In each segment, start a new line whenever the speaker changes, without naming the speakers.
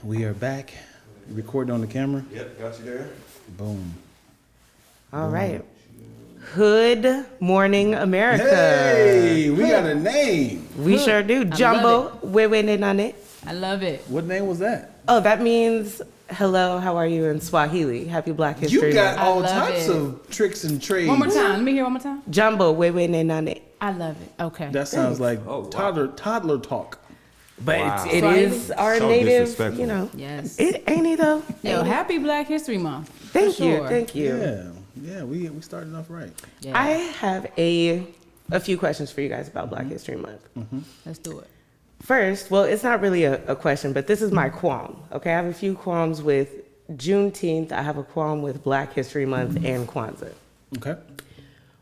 We are back. Recording on the camera.
Yep, got you there.
Boom.
All right. Good morning, America.
Hey, we got a name.
We sure do. Jumbo, wewe.
I love it.
What name was that?
Oh, that means hello, how are you in Swahili. Happy Black History
You got
Month.
all
love
types
it.
of tricks and trades.
One more time. Let me hear one more time.
Jumbo, wewe.
I love it. Okay.
That sounds like
Oh, wow.
toddler talk.
But
Wow.
it is our
So
native,
disrespectful.
you know.
Yes.
It ain't it though?
Yo,
Ain't it?
happy Black History Month.
Thank
For
you.
sure.
Thank you.
Yeah, we started off right.
Yeah.
I have a few questions for you guys about Black History Month.
Let's do it.
First, well, it's not really a question, but this is my qualm. Okay, I have a few qualms with Juneteenth. I have a qualm with Black History Month and Kwanzaa.
Okay.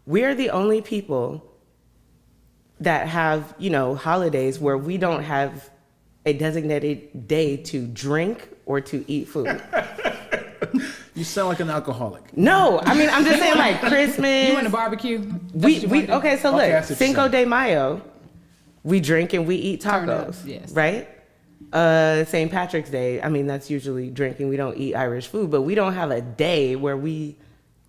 We are the only people that have, holidays where we don't have a designated day to drink or to eat food.
You sound like an alcoholic.
No, I mean, I'm just saying like Christmas.
You want a barbecue? That's what
We
you wanna do?
okay, so
Okay, I
look,
see what you're
Cinco
saying.
de Mayo, we drink and we eat
Turn up,
tacos,
yes.
right? St. Patrick's Day, I mean, that's usually drinking. We don't eat Irish food, but we don't have a day where we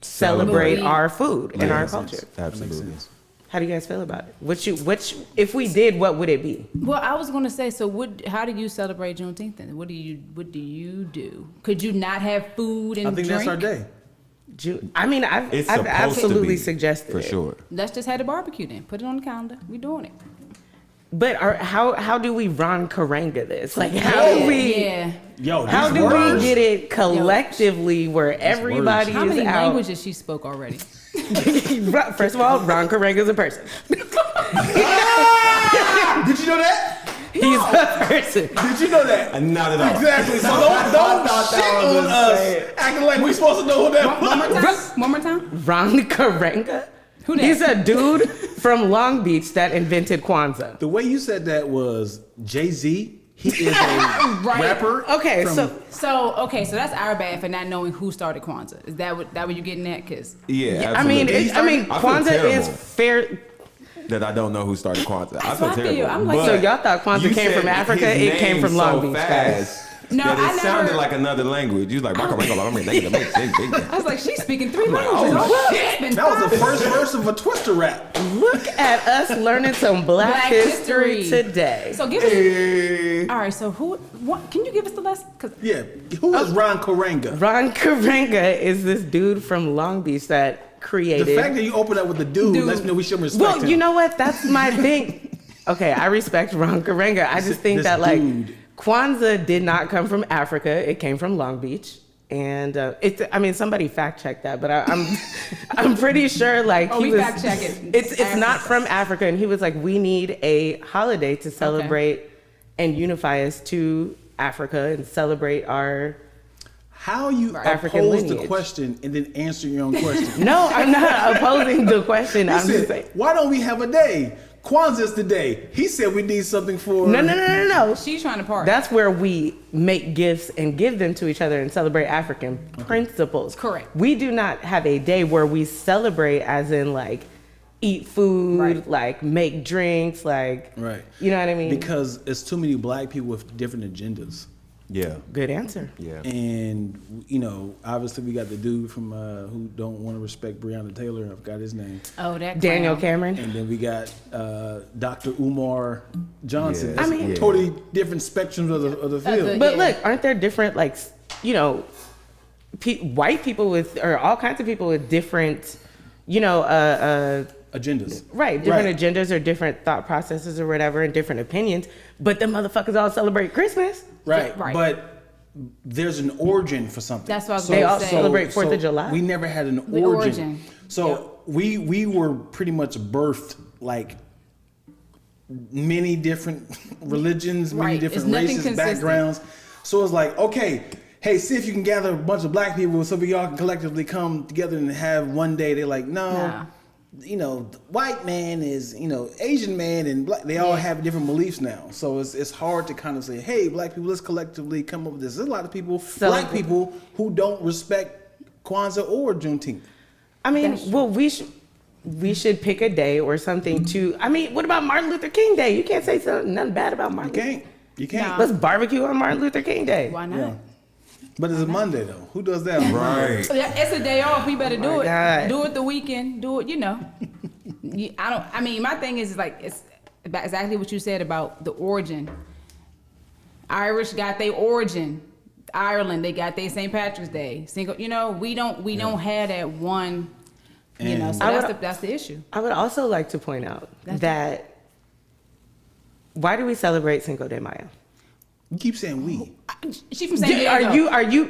celebrate
Celebrate.
our food and our
Makes
culture.
sense. Absolutely.
How do you guys feel about it? Which, if we did, what would it be?
Well, I was gonna say, so how do you celebrate Juneteenth then? What do you do? Could you not have food and
I think
drink?
that's our day.
I mean, I've
It's
I've
supposed
absolutely
to be,
suggested
for
it.
sure.
Let's just have the barbecue then. Put it on the calendar. We doing it.
But how do we Ron Karanga this? Like, how do we?
Yeah.
Yo,
How
these
do
words.
we get it collectively where everybody
How
is
many
out?
languages she spoke already?
First of all, Ron Karanga is a person.
Did you know that?
He's a person.
Did you know that?
Not at all.
Exactly. So don't shit on us acting like we supposed to know who that
One more
was.
time. One more time.
Ron Karanga?
Who that?
He's a dude from Long Beach that invented Kwanzaa.
The way you said that was Jay-Z. He is a rapper.
Okay,
from-
so
So that's our bad for not knowing who started Kwanzaa. Is that what you're getting at? Cause
Yeah,
I mean,
absolutely. I feel
Kwanzaa is
terrible
fair.
that I don't know who started Kwanzaa. I
That's
feel
what I feel.
terrible.
I'm like-
But
So y'all thought Kwanzaa
you
came
said
from Africa?
his
It came
name
from Long
so
Beach,
fast
No,
that
I
it sounded
never-
like another language. You was like,
I was like, she's speaking 3 languages.
Oh,
It's been
that was the
5
first verse of a Twister rap.
Look at us learning some Black history today.
So give us. All right. So can you give us the lesson? Cause
Yeah. Who is Ron Karanga?
Ron Karanga is this dude from Long Beach that created.
The fact that you open up with the dude lets me know we should respect
Well,
him.
you know what? That's my thing. Okay, I respect Ron Karanga. I just think
This
that like
dude.
Kwanzaa did not come from Africa. It came from Long Beach. And somebody fact checked that, but I'm pretty sure like
Oh,
he
we
was.
fact check it.
It's not from Africa, and he was like, we need a holiday to celebrate and unify us to Africa and celebrate our.
How you
African
oppose the
lineage.
question and then answer your own question?
No, I'm not opposing the question.
He
I'm just
said,
saying.
why don't we have a day? Kwanzaa's the day. He said we need something for...
No.
she's trying to party.
That's where we make gifts and give them to each other and celebrate African principles.
Correct.
We do not have a day where we celebrate as in like eat food,
Right.
like make drinks, like,
Right.
you know what I mean?
Because it's too many black people with different agendas.
Yeah.
Good answer.
Yeah.
And, obviously we got the dude from who don't want to respect Breonna Taylor. I forgot his name.
Oh, that
Daniel
clown.
Cameron.
And then we got Dr. Umar Johnson.
Yeah.
That's
I mean-
totally different spectrums of the field.
But
Yeah.
look, aren't there different, like, white people or all kinds of people with different,
Agendas.
right, different agendas or different thought processes or whatever and different opinions, but them motherfuckers all celebrate Christmas.
Right.
Right.
But there's an origin for something.
That's what I was
They
gonna
all
say.
celebrate 4th of July.
We never had an
The
origin.
origin.
So we were pretty much birthed like many different religions, many
Right.
different
It's nothing
races,
consistent.
backgrounds. So it's like, okay, hey, see if you can gather a bunch of black people so we all can collectively come together and have one day. They're like, no.
Nah.
The white man is, Asian man and black, they all
Yeah.
have different beliefs now. So it's hard to kind of say, hey, black people, let's collectively come up with this. There's a lot of people, black people, who don't respect Kwanzaa or Juneteenth.
I mean,
That's
well, we should pick a day or something to. I mean, what about Martin Luther King Day? You can't say nothing bad about Martin.
You can't. You can't.
Let's barbecue on Martin Luther King Day.
Why not?
Yeah. But it's a Monday though. Who does that?
Right.
Yeah, it's a day off. We better do it.
God.
Do it the weekend. Do it. I mean, my thing is like it's about exactly what you said about the origin. Irish got their origin. Ireland, they got their St. Patrick's Day. We don't have that one. So that's the issue.
I would also like to point out that why do we celebrate Cinco de Mayo?
You keep saying we.
She from San Diego.
Are you,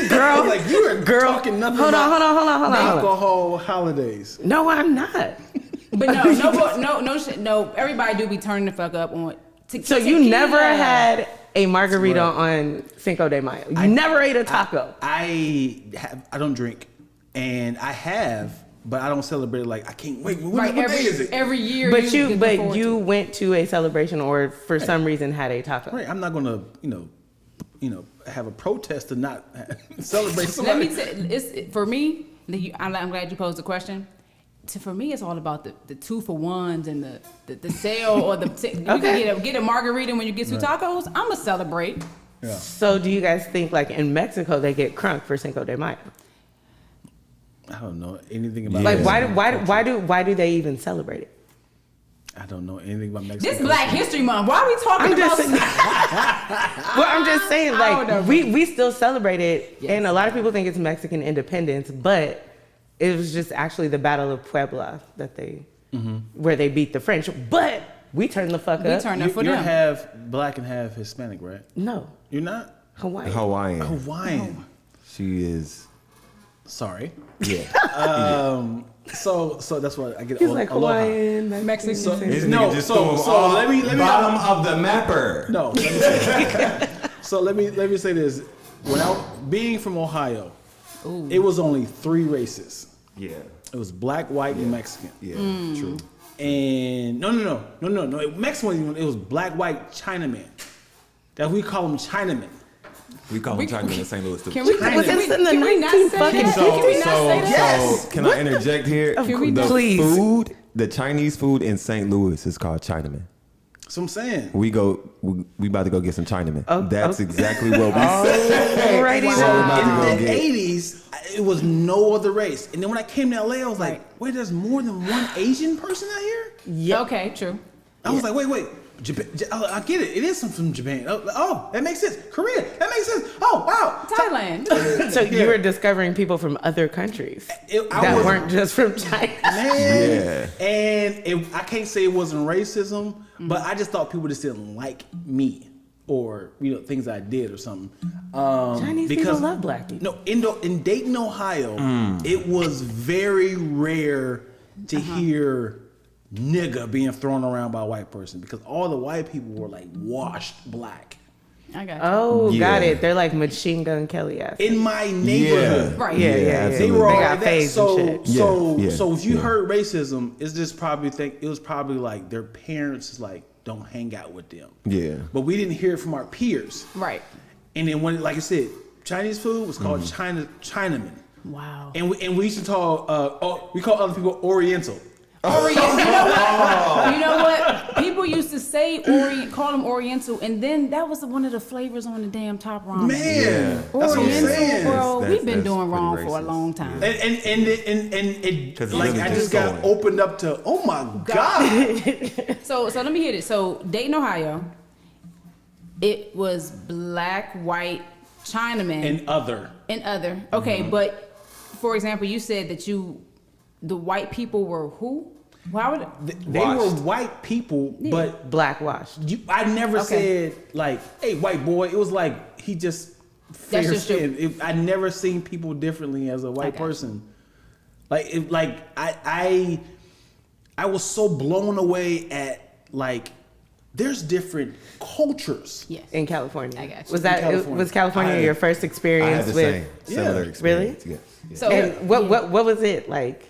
girl?
Like you are talking nothing
Hold on.
alcohol holidays.
No, I'm not.
But no. Everybody do be turning the fuck up on.
So you never had a margarita on Cinco de Mayo? You never ate a taco?
I don't drink, and I have, but I don't celebrate it like I can't wait. What day is it?
Every year.
But you went to a celebration or for some reason had a taco.
Right. I'm not gonna have a protest to not celebrate somebody.
Let me say, for me. I'm glad you posed the question. For me, it's all about the 2-for-1s and the sale or you can get a margarita when you get 2 tacos. I'm gonna celebrate.
Yeah.
So do you guys think like in Mexico they get crunk for Cinco de Mayo?
I don't know anything about
Like
Mexico.
why do they even celebrate it?
I don't know anything about Mexico.
This Black History Month. Why are we talking about?
Well, I'm just saying, like we still celebrate it, and a lot of people think it's Mexican independence, but it was just actually the Battle of Puebla that where they beat the French. But we turned the fuck up.
We turned up for
You're
them.
half black and half Hispanic, right?
No,
You're not?
Hawaiian.
Hawaiian.
She is.
Sorry.
Yeah.
So that's what I get.
He's like
aloha.
Hawaiian, Mexican.
This
No,
nigga just
so-
threw him
so
all
let me-
bottom of the mapper.
No. Let me say this. Being from Ohio, it was only 3 races.
Yeah.
It was black, white, and Mexican.
Yeah. True.
And no. Mexican, it was black, white, Chinaman. That we call them Chinamen.
We call him Chinaman in St. Louis too.
Can we
Was this in the
can we not
19
say
fucking
that? Can we not say that?
So can I interject here?
Please.
Food, the Chinese food in St. Louis is called Chinaman.
That's what I'm saying.
We about to go get some Chinaman.
Oh,
That's
okay.
exactly what we said.
Alrighty
So we're about to
In
go
the
get.
80s, it was no other race. And then when I came to LA, I was like, wait, there's more than one Asian person out here?
Yeah.
Okay, true.
I was like, wait. Japan, I get it. It is from Japan. Oh, that makes sense. Korea, that makes sense. Oh, wow.
Thailand.
So you were discovering people from other countries
I
that
was-
weren't just from China.
Man. And I can't say it wasn't racism, but I just thought people just didn't like me or things I did or something.
Chinese people love black people.
No, in Dayton, Ohio, it was very rare to hear nigga being thrown around by a white person because all the white people were like washed black.
I got you.
Oh,
Yeah.
got it. They're like Machine Gun Kelly ass.
In my neighborhood.
Right.
Yeah.
They were all
They got
like that.
phased and shit.
So if you heard racism, it's just it was probably like their parents like don't hang out with them.
Yeah.
But we didn't hear it from our peers.
Right.
And then when, like I said, Chinese food was called Chinaman.
Wow.
And we used to call we call other people Oriental.
Oriental. You know what? People used to say call them Oriental, and then that was one of the flavors on the damn top ramen.
Man, that's what I'm
Oriental,
saying.
bro.
That's
We've been doing
pretty
wrong for a
racist.
long time.
And it
'Cause
like
really
I
just
just got
going.
opened up to oh my god.
So let me hit it. So Dayton, Ohio, it was black, white, Chinaman,
And other.
Okay, but for example, you said that the white people were who? Why would
They were white people, but
Black washed.
I never
Okay.
said like, "Hey, white boy." It was like he just fair
just
skin. I never seen people differently as a white
got you.
person. I was so blown away at like there's different cultures.
Yes.
In California.
I got you.
Was that
California.
was California your first
I
experience
had the
with?
same similar
Yeah.
experience. Yes. Yes.
So
And what was it like?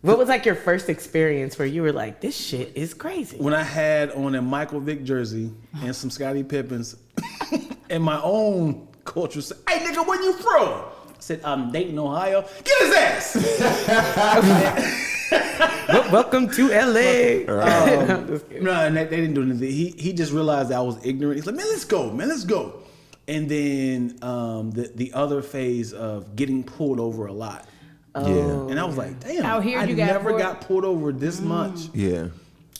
What was like your first experience where you were like, this shit is crazy?
When I had on a Michael Vick jersey and some Scottie Pippens, and my own culture said, "Hey nigga, where you from?" I said, "I'm Dayton, Ohio." Get his ass.
Welcome to LA.
No, and they didn't do anything. He just realized that I was ignorant. He's like, man, let's go. And then the other phase of getting pulled over a lot.
Yeah.
And I was like, damn,
Out here
I
you
never got pulled over this much.
Yeah.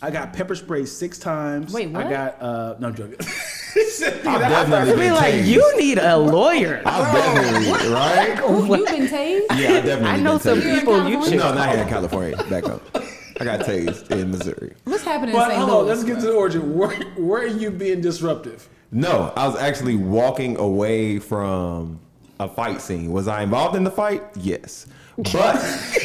I got pepper sprayed 6 times.
Wait, what?
I got, no, I'm joking.
I've definitely
To be
been
like,
tased.
you need a lawyer.
I've definitely, right?
You've been tased?
Yeah, I definitely
I know
been
some
tased.
people you should.
No, not here in California. Back up. I got tased in Missouri.
What's happening
But
in St.
hold on,
Louis?
let's get to the origin. Where are you being disruptive?
No, I was actually walking away from a fight scene. Was I involved in the fight? Yes. But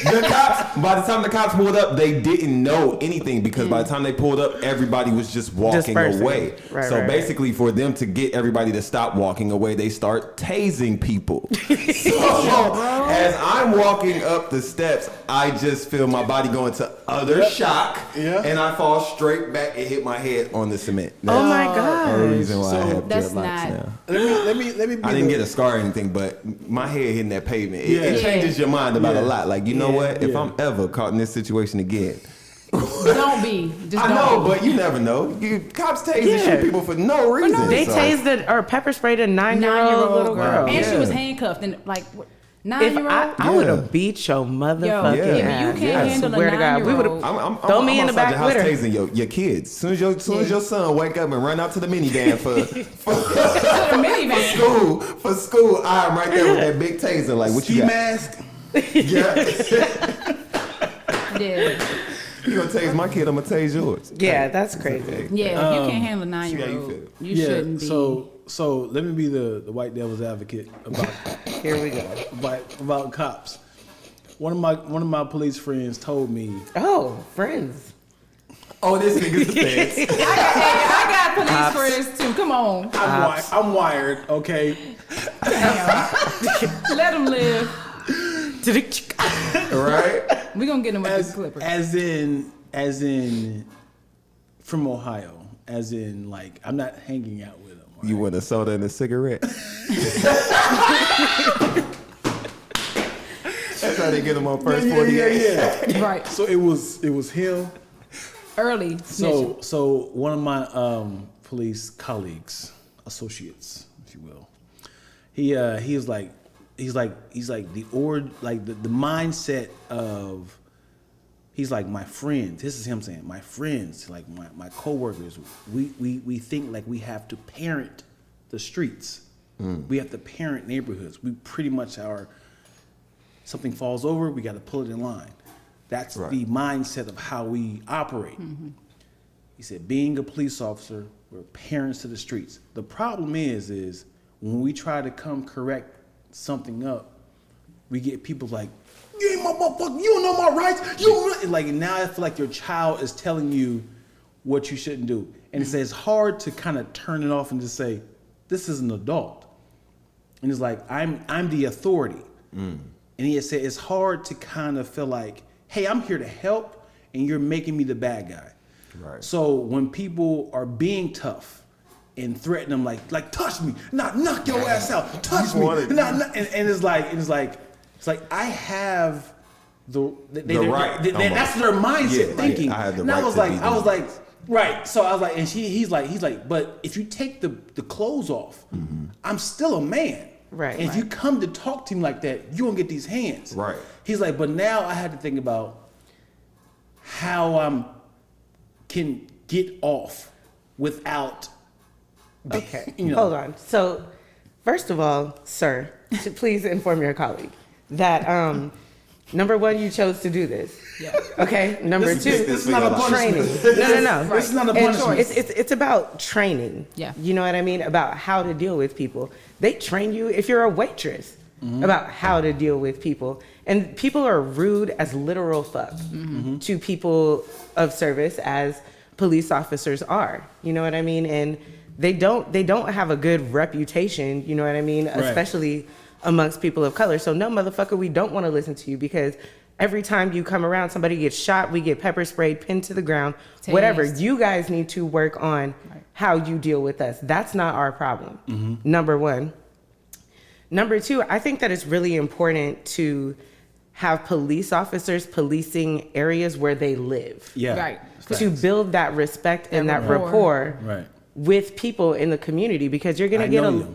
the cops, by the time the cops pulled up, they didn't know anything because by the time they pulled up, everybody was just walking
Dispersing.
away.
Right,
so
right.
basically, for them to get everybody to stop walking away, they start tasing people. So as I'm walking up the steps, I just feel my body go into utter shock, and I fall straight back and hit my head on the cement.
Oh my
That's
god.
the reason why I have
That's
dreadlocks
not-
now.
Let me be
I didn't get a scar or anything, but my head hitting that pavement, it
Yeah.
changes your mind about
Yeah.
a lot. Like, you know
Yeah,
what? If
yeah.
I'm ever caught in this situation again,
Don't be. Just
I
don't
know,
be.
but you never know. Cops tase and
Yeah.
shoot people for no reason.
They
so-
tased or pepper sprayed a 9-year-old
Nine-year-old
little girl.
And she
Yeah.
was handcuffed and like what,
If
9-year-old.
I would
Yeah.
have beat your motherfucking
Yo,
yeah,
ass.
you can't
I
handle a
swear to God, we would
9-year-old.
have.
I'm
Throw me in the
outside
back
your house
with her.
tasing your kids. Soon as your son wake up and run out to the minivan for school, I'm right there with that big taser. Like, what you
ski
got?
mask.
Yeah.
Yeah,
You gonna tase my kid? I'm gonna tase yours.
Yeah, that's crazy.
yeah. You can't handle a
how you
9-year-old.
feel.
You shouldn't be.
So let me be the white devil's advocate about
Here we go.
about cops. One of my police friends told me,
Oh, friends.
Oh, this nigga's the feds.
I got police friends too. Come on,
I'm wired, okay?
let them live.
Right?
We gonna get them with this clipper.
As in from Ohio, as in like I'm not hanging out with them.
You want a soda and a cigarette? That's how they get them on first 48.
Yeah.
Right.
So it was him.
Early. snitching.
So one of my police colleagues, associates, if you will, he was like he's like the mindset of, he's like, my friends, this is him saying, my friends, like my coworkers, we think like we have to parent the streets. We have to parent neighborhoods. We pretty much are, something falls over, we got to pull it in line. That's
Right.
the mindset of how we operate. He said, being a police officer, we're parents to the streets. The problem is when we try to come correct something up, we get people like, you ain't my motherfucker, you don't know my rights. You don't like, now I feel like your child is telling you what you shouldn't do. And it's hard to kind of turn it off and just say, this is an adult. And it's like, I'm the authority. And he had said, it's hard to kind of feel like, hey, I'm here to help, and you're making me the bad guy.
Right.
So when people are being tough and threaten them like touch me, knock your ass out, touch me, and it's like I have the
right,
that's their mindset
Yeah,
thinking.
I have the
And
right
I was
to
like,
be
I was
this.
like, right. So I was like, and he's like, but if you take the clothes off, I'm still a man.
Right,
And if you come to talk to me like that, you won't get these hands.
Right.
He's like, but now I had to think about how I can get off without.
Okay,
You know.
hold on. So, first of all, sir, please inform your colleague that number one, you chose to do this.
Yeah.
Okay. Number two,
This is not a
training.
punishment.
No.
This is not a
And
punishment.
it's about training.
Yeah.
You know what I mean? About how to deal with people. They train you if you're a waitress about how to deal with people. And people are rude as literal fuck to people of service as police officers are. You know what I mean? And they don't have a good reputation, you know what I mean?
Right.
Especially amongst people of color. So no, motherfucker, we don't want to listen to you because every time you come around, somebody gets shot, we get pepper sprayed, pinned to the ground, whatever.
Tased.
You guys need to work on how you deal with us. That's not our problem. Number one. Number two, I think that it's really important to have police officers policing areas where they live.
Yeah.
Right.
To build that respect and that
rapport.
rapport
Right.
with people in the community, because you're going to get
know
a
you.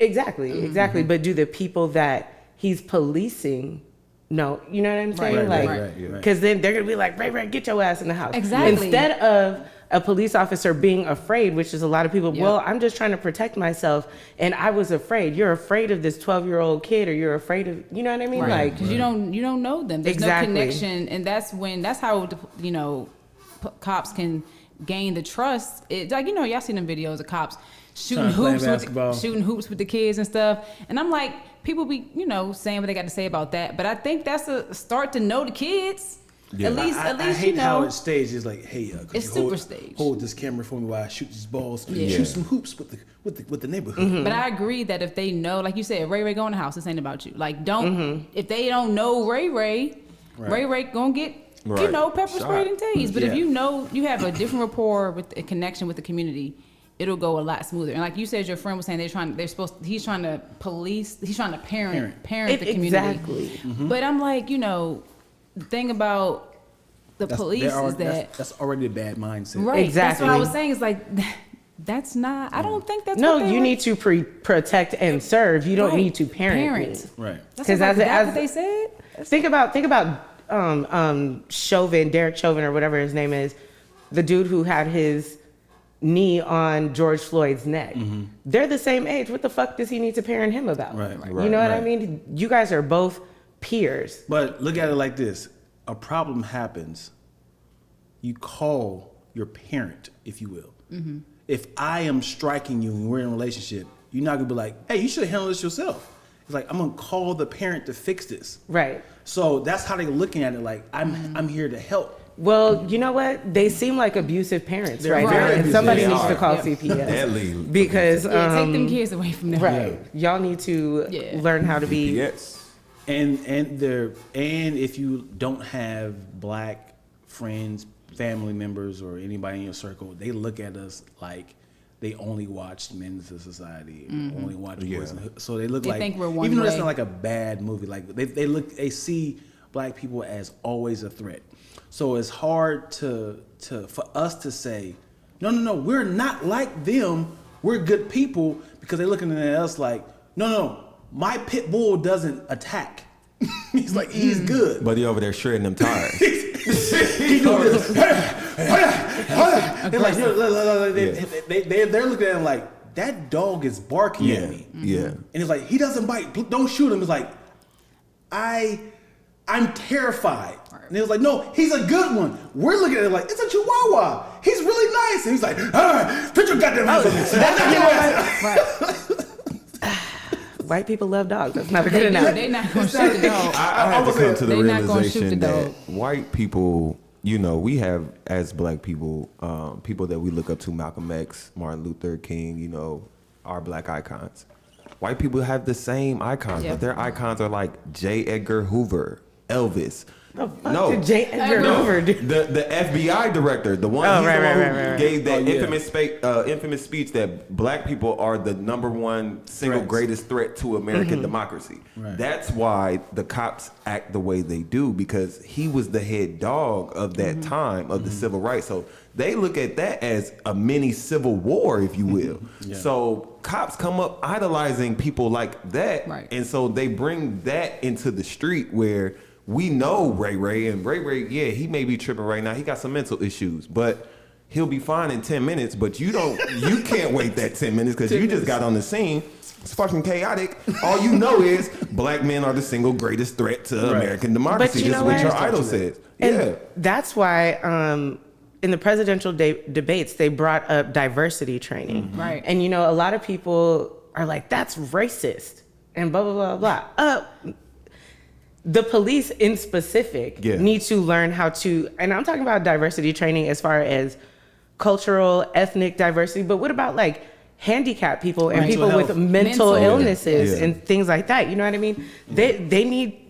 exactly. But do the people that he's policing know? You know what I'm saying?
Right,
like,
right.
because then they're going to be like, Ray, get your ass in the house.
Exactly.
Instead of a police officer being afraid, which is a lot of people.
Yep.
Well, I'm just trying to protect myself, and I was afraid. You're afraid of this 12-year-old kid, or you're afraid of, you know what I mean?
Right.
Like,
Because you don't know them. There's
Exactly.
no connection, and that's how cops can gain the trust. It's like, y'all seen them videos of cops shooting
Trying to play
hoops with the kids and stuff. And I'm like, people be saying what they got to say about that, but I think that's a start to know the kids.
Yeah.
At least
I hate how it's staged. It's like, hey, could
It's
you
super staged.
hold this camera for me while I shoot these balls,
Yeah.
shoot some hoops with the neighborhood.
Mm-hmm.
But I agree that if they know, like you said, Ray go in the house, this ain't about you. Like, don't if they don't know Ray gonna get
Right.
pepper sprayed and tased. But if
Yeah.
you have a different rapport with a connection with the community, it'll go a lot smoother. And like you said, your friend was saying he's trying to parent the community.
Exactly.
But I'm like, the thing about the police is that
that's already a bad mindset.
right. That's what I
Exactly.
was saying. Is like that's not. I don't think that's
No,
what they
you
were-
need to protect and serve. You don't
Right.
need to parent.
Right.
That's
'Cause
what,
as
what they said.
Think about Chauvin, Derek Chauvin, or whatever his name is, the dude who had his knee on George Floyd's neck. They're the same age. What the fuck does he need to parent him about?
Right,
You know what I
right.
mean? You guys are both peers.
But look at it like this: a problem happens, you call your parent, if you will. If I am striking you and we're in a relationship, you're not gonna be like, "Hey, you should handle this yourself." It's like, I'm gonna call the parent to fix this.
Right.
So that's how they're looking at it. Like, I'm here to help.
Well, you know what? They seem like abusive parents
They're
right
very
now, and
abusive.
somebody
They
needs
are.
to call
Yep.
CPS
Deadly.
because
Yeah, take them kids away from them.
right, y'all need to
Yeah.
learn how to be.
Yes.
And if you don't have black friends, family members, or anybody in your circle, they look at us like they only watch Menace to Society, only watch Boys and Hood. So they look
They
like,
think we're one
even though that's
way.
not like a bad movie, like they see black people as always a threat. So it's hard for us to say, no, we're not like them. We're good people, because they're looking at us like, no, my pit bull doesn't attack. He's like, he's good.
But he over there shredding them tires.
He doing this. They're like, they're looking at him like, that dog is barking at me.
Yeah.
And it's like, he doesn't bite. Don't shoot him. It's like, I'm terrified. And it was like, no, he's a good one. We're looking at it like, it's a Chihuahua. He's really nice. And he's like, all right, put your goddamn hands on me.
White people love dogs. That's not a good enough.
They're not gonna shoot the dog.
I had to come to the
They not gonna shoot
realization
the
that
dog.
white people, we have, as black people, people that we look up to, Malcolm X, Martin Luther King, our black icons. White people have the same icons,
Yeah.
but their icons are like J. Edgar Hoover, Elvis.
The fuck did J. Edgar
No,
Hoover do?
the FBI director, the one,
Oh,
he's
right,
the one
right,
who
right, right.
gave that
Oh, yeah.
infamous speech that black people are the number one single
Threats.
greatest threat to American democracy.
Right.
That's why the cops act the way they do, because he was the head dog of that time of the civil rights. So they look at that as a mini civil war, if you will.
Yeah.
So cops come up idolizing people like that,
Right.
and so they bring that into the street where we know Ray, and Ray, yeah, he may be tripping right now. He got some mental issues, but he'll be fine in 10 minutes. But you can't wait that 10 minutes because you just got on the scene. It's fucking chaotic. All you know is black men are the single greatest threat to American democracy.
But you
This is
know
what
what?
your idol says.
And
Yeah.
that's why in the presidential debates, they brought up diversity training.
Right.
And, a lot of people are like, that's racist and blah, blah, blah, blah. The police in specific need to learn how to, and I'm talking about diversity training as far as cultural, ethnic diversity, but what about like handicapped people and
Mental
people with
health.
mental
Mental.
illnesses
Yeah.
and things like that? You know what I mean? They need,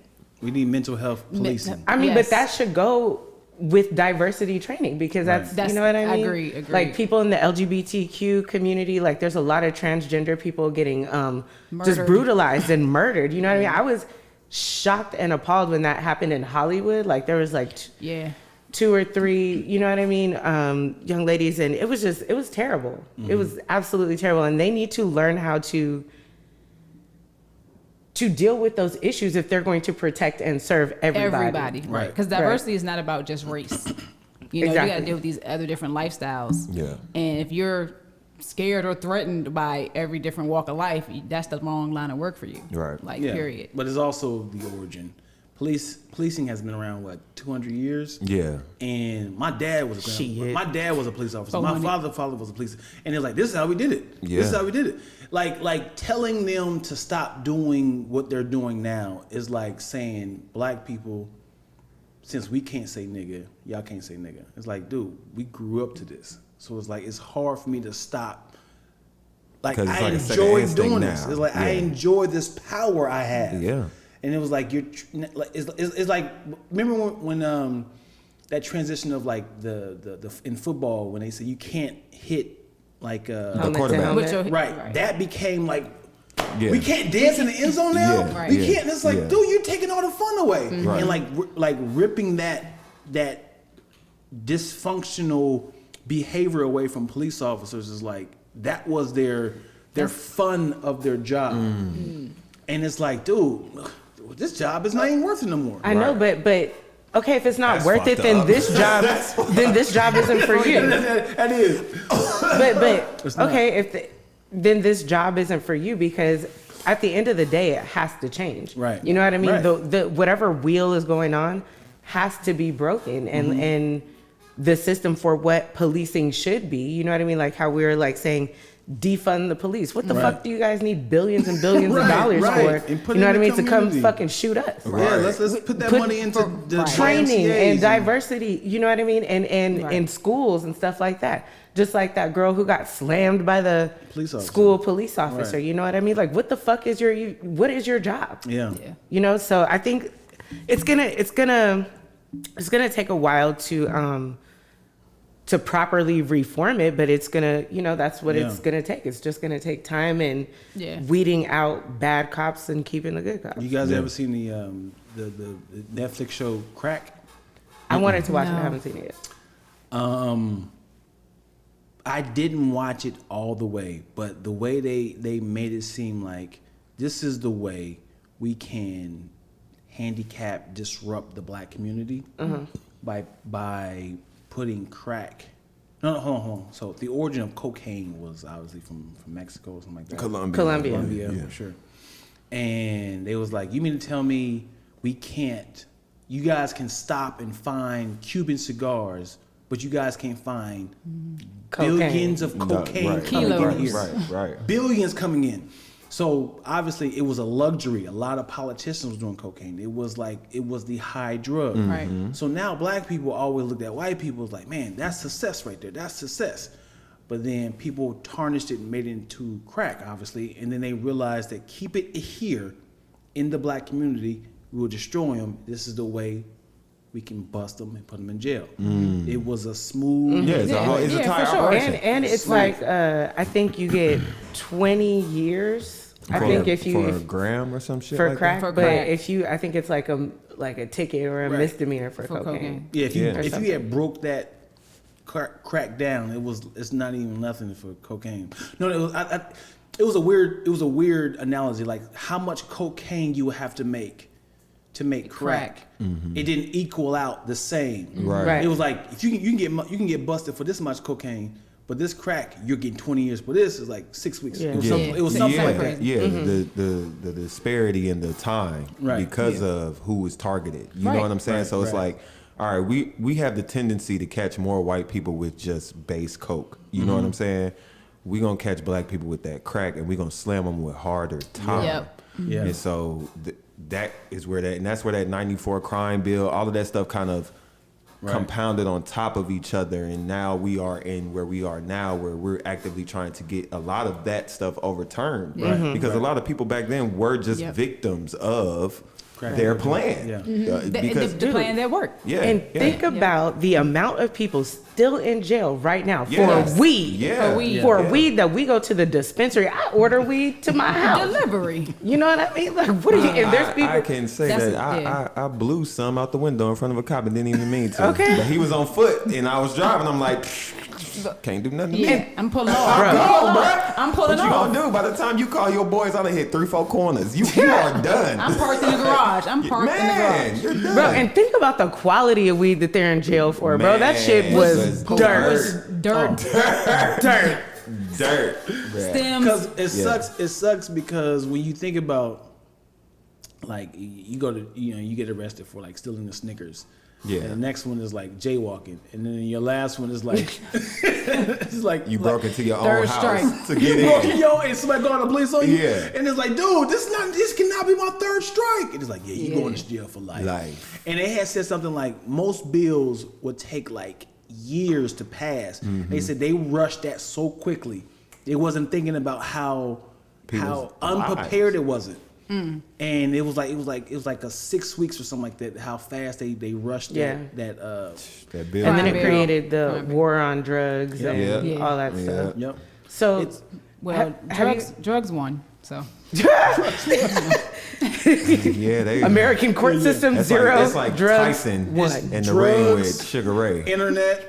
We need mental health policing.
I mean,
Yes.
but that should go with diversity training because that's you know what I mean?
Agree.
Like people in the LGBTQ community, like there's a lot of transgender people getting just
Murdered.
brutalized and murdered. You know what I mean? I was shocked and appalled when that happened in Hollywood. Like there was like two or three, you know what I mean, young ladies, and it was terrible. It was absolutely terrible, and they need to learn how to deal with those issues if they're going to protect and serve everybody.
Right? Because diversity is not about just race. You know, you got to deal with these other different lifestyles.
Yeah.
And if you're scared or threatened by every different walk of life, that's the wrong line of work for you.
Right.
Like, period.
But it's also the origin. Policing has been around 200 years.
Yeah.
And my dad was a police officer. My father was a police, and it's like, this is how we did it.
Yeah.
This is how we did it. Like telling them to stop doing what they're doing now is like saying black people, since we can't say nigga, y'all can't say nigga. It's like, dude, we grew up to this. So it's like, it's hard for me to stop. Like, I enjoy doing this. It's like, I enjoy this power I have.
Yeah.
And it was like, it's like, remember when that transition of like the in football, when they say you can't hit like
the quarterback.
Right. That became like, we can't dance in the end zone now.
Yeah.
Right.
We can't. It's like, dude, you're taking all the fun away.
Right.
And like ripping that dysfunctional behavior away from police officers is like, that was their fun of their job. And it's like, dude, this job is not even worth it no more.
I know, but okay, if it's not worth it, then this job isn't for you.
That is.
But okay, then this job isn't for you, because at the end of the day, it has to change.
Right.
You know what I mean?
Right.
The whatever wheel is going on has to be broken, and the system for what policing should be. You know what I mean? Like how we were like saying, defund the police. What the fuck do you guys need billions and billions of dollars for? You know what I mean? To come fucking shoot us.
Right. Yeah, let's put that money into the
training and
YMCAs
diversity. You know what I mean? And in schools and stuff like that. Just like that girl who got slammed by the school police officer. Right. You know what I mean? Like, what the fuck is what is your job?
Yeah.
You know, so I think it's gonna take a while to properly reform it, but it's gonna, that's what it's gonna take. It's just gonna take time and weeding out bad cops and keeping the good cops.
You guys ever seen the Netflix show Crack?
I wanted to watch it. I haven't seen it yet.
I didn't watch it all the way, but the way they made it seem like this is the way we can disrupt the black community by putting crack. No, hold on. So the origin of cocaine was obviously from Mexico or something like that. Colombia, for sure. And they was like, you mean to tell me you guys can stop and find Cuban cigars, but you guys can't find billions of cocaine coming in here.
Right.
Billions coming in. So obviously it was a luxury. A lot of politicians was doing cocaine. It was the high drug.
Right.
So now black people always looked at white people as like, man, that's success right there. That's success. But then people tarnished it and made it into crack, obviously. And then they realized that keep it here in the black community, we will destroy them. This is the way we can bust them and put them in jail. It was a smooth.
It's a tight operation.
And it's like, I think you get 20 years. I think if you
for a gram or some shit
for
like
crack,
that?
but if you, I think it's like a ticket or a misdemeanor for cocaine.
Yeah, if you had broke that crack down, it's not even nothing for cocaine. No, it was a weird analogy, like how much cocaine you would have to make crack. It didn't equal out the same.
Right.
It was like if you can get busted for this much cocaine, but this crack you're getting 20 years. But this is like 6 weeks.
Yeah.
It was something like that.
Yeah, the disparity in the time because of who was targeted. You know what I'm saying? So it's like, all right, we have the tendency to catch more white people with just base coke. You know what I'm saying? We gonna catch black people with that crack, and we gonna slam them with harder time.
Yeah.
And so that's where that 94 crime bill, all of that stuff kind of compounded on top of each other, and now we are in where we are now, where we're actively trying to get a lot of that stuff overturned. Because a lot of people back then were just victims of their plan.
Yeah.
Because
the plan that worked.
yeah,
And
yeah.
think about the amount of people still in jail right now
Yes.
for weed.
Yeah.
For weed.
For
Yeah.
weed that we go to the dispensary, I order weed to my house.
Delivery.
You know what I mean? Like, what are you? And there's people.
I can say
That's-
that
yeah.
I blew some out the window in front of a cop and didn't even mean to.
Okay.
But he was on foot and I was driving. I'm like, can't do nothing to me.
Yeah, I'm pulling off.
Bro.
I'm pulling
What you
off.
gonna do? By the time you call your boys, I done hit 3-4 corners. You are done.
I'm parked in the garage. I'm parked in the
Man,
garage.
you're done.
Bro, and think about the quality of weed that they're in jail for, bro. That shit
Man,
was
was
dirt.
Dirt.
Dirt.
Dirt.
Stems.
Because it sucks. It sucks because when you think about, like, you go to, you get arrested for like stealing the Snickers.
Yeah.
And the next one is like jaywalking, and then your last one is like, it's like
You broke into your
Third
own house
strike.
to get
You broke in
in.
your, and somebody calling the police on you.
Yeah.
And it's like, dude, this cannot be my third strike. And it's like, yeah, you
Yeah.
going to jail for life.
Life.
And they had said something like most bills would take like years to pass.
Mm-hmm.
They said they rushed that so quickly. They wasn't thinking about how
People's
unprepared
lives.
it wasn't. And it was like a 6 weeks or something like that. How fast they rushed
Yeah.
that.
That bill.
And then
Crime
it
bill.
created the
Crime bill.
war on drugs
Yep.
and
Yeah.
all that
Yeah.
stuff.
Yep.
So,
It's-
Well,
have
drugs won. So
Yeah, they.
American court system,
That's
zero.
Like, it's like
drugs,
Tyson
one.
and the ring
Drugs.
with Sugar Ray.
Internet.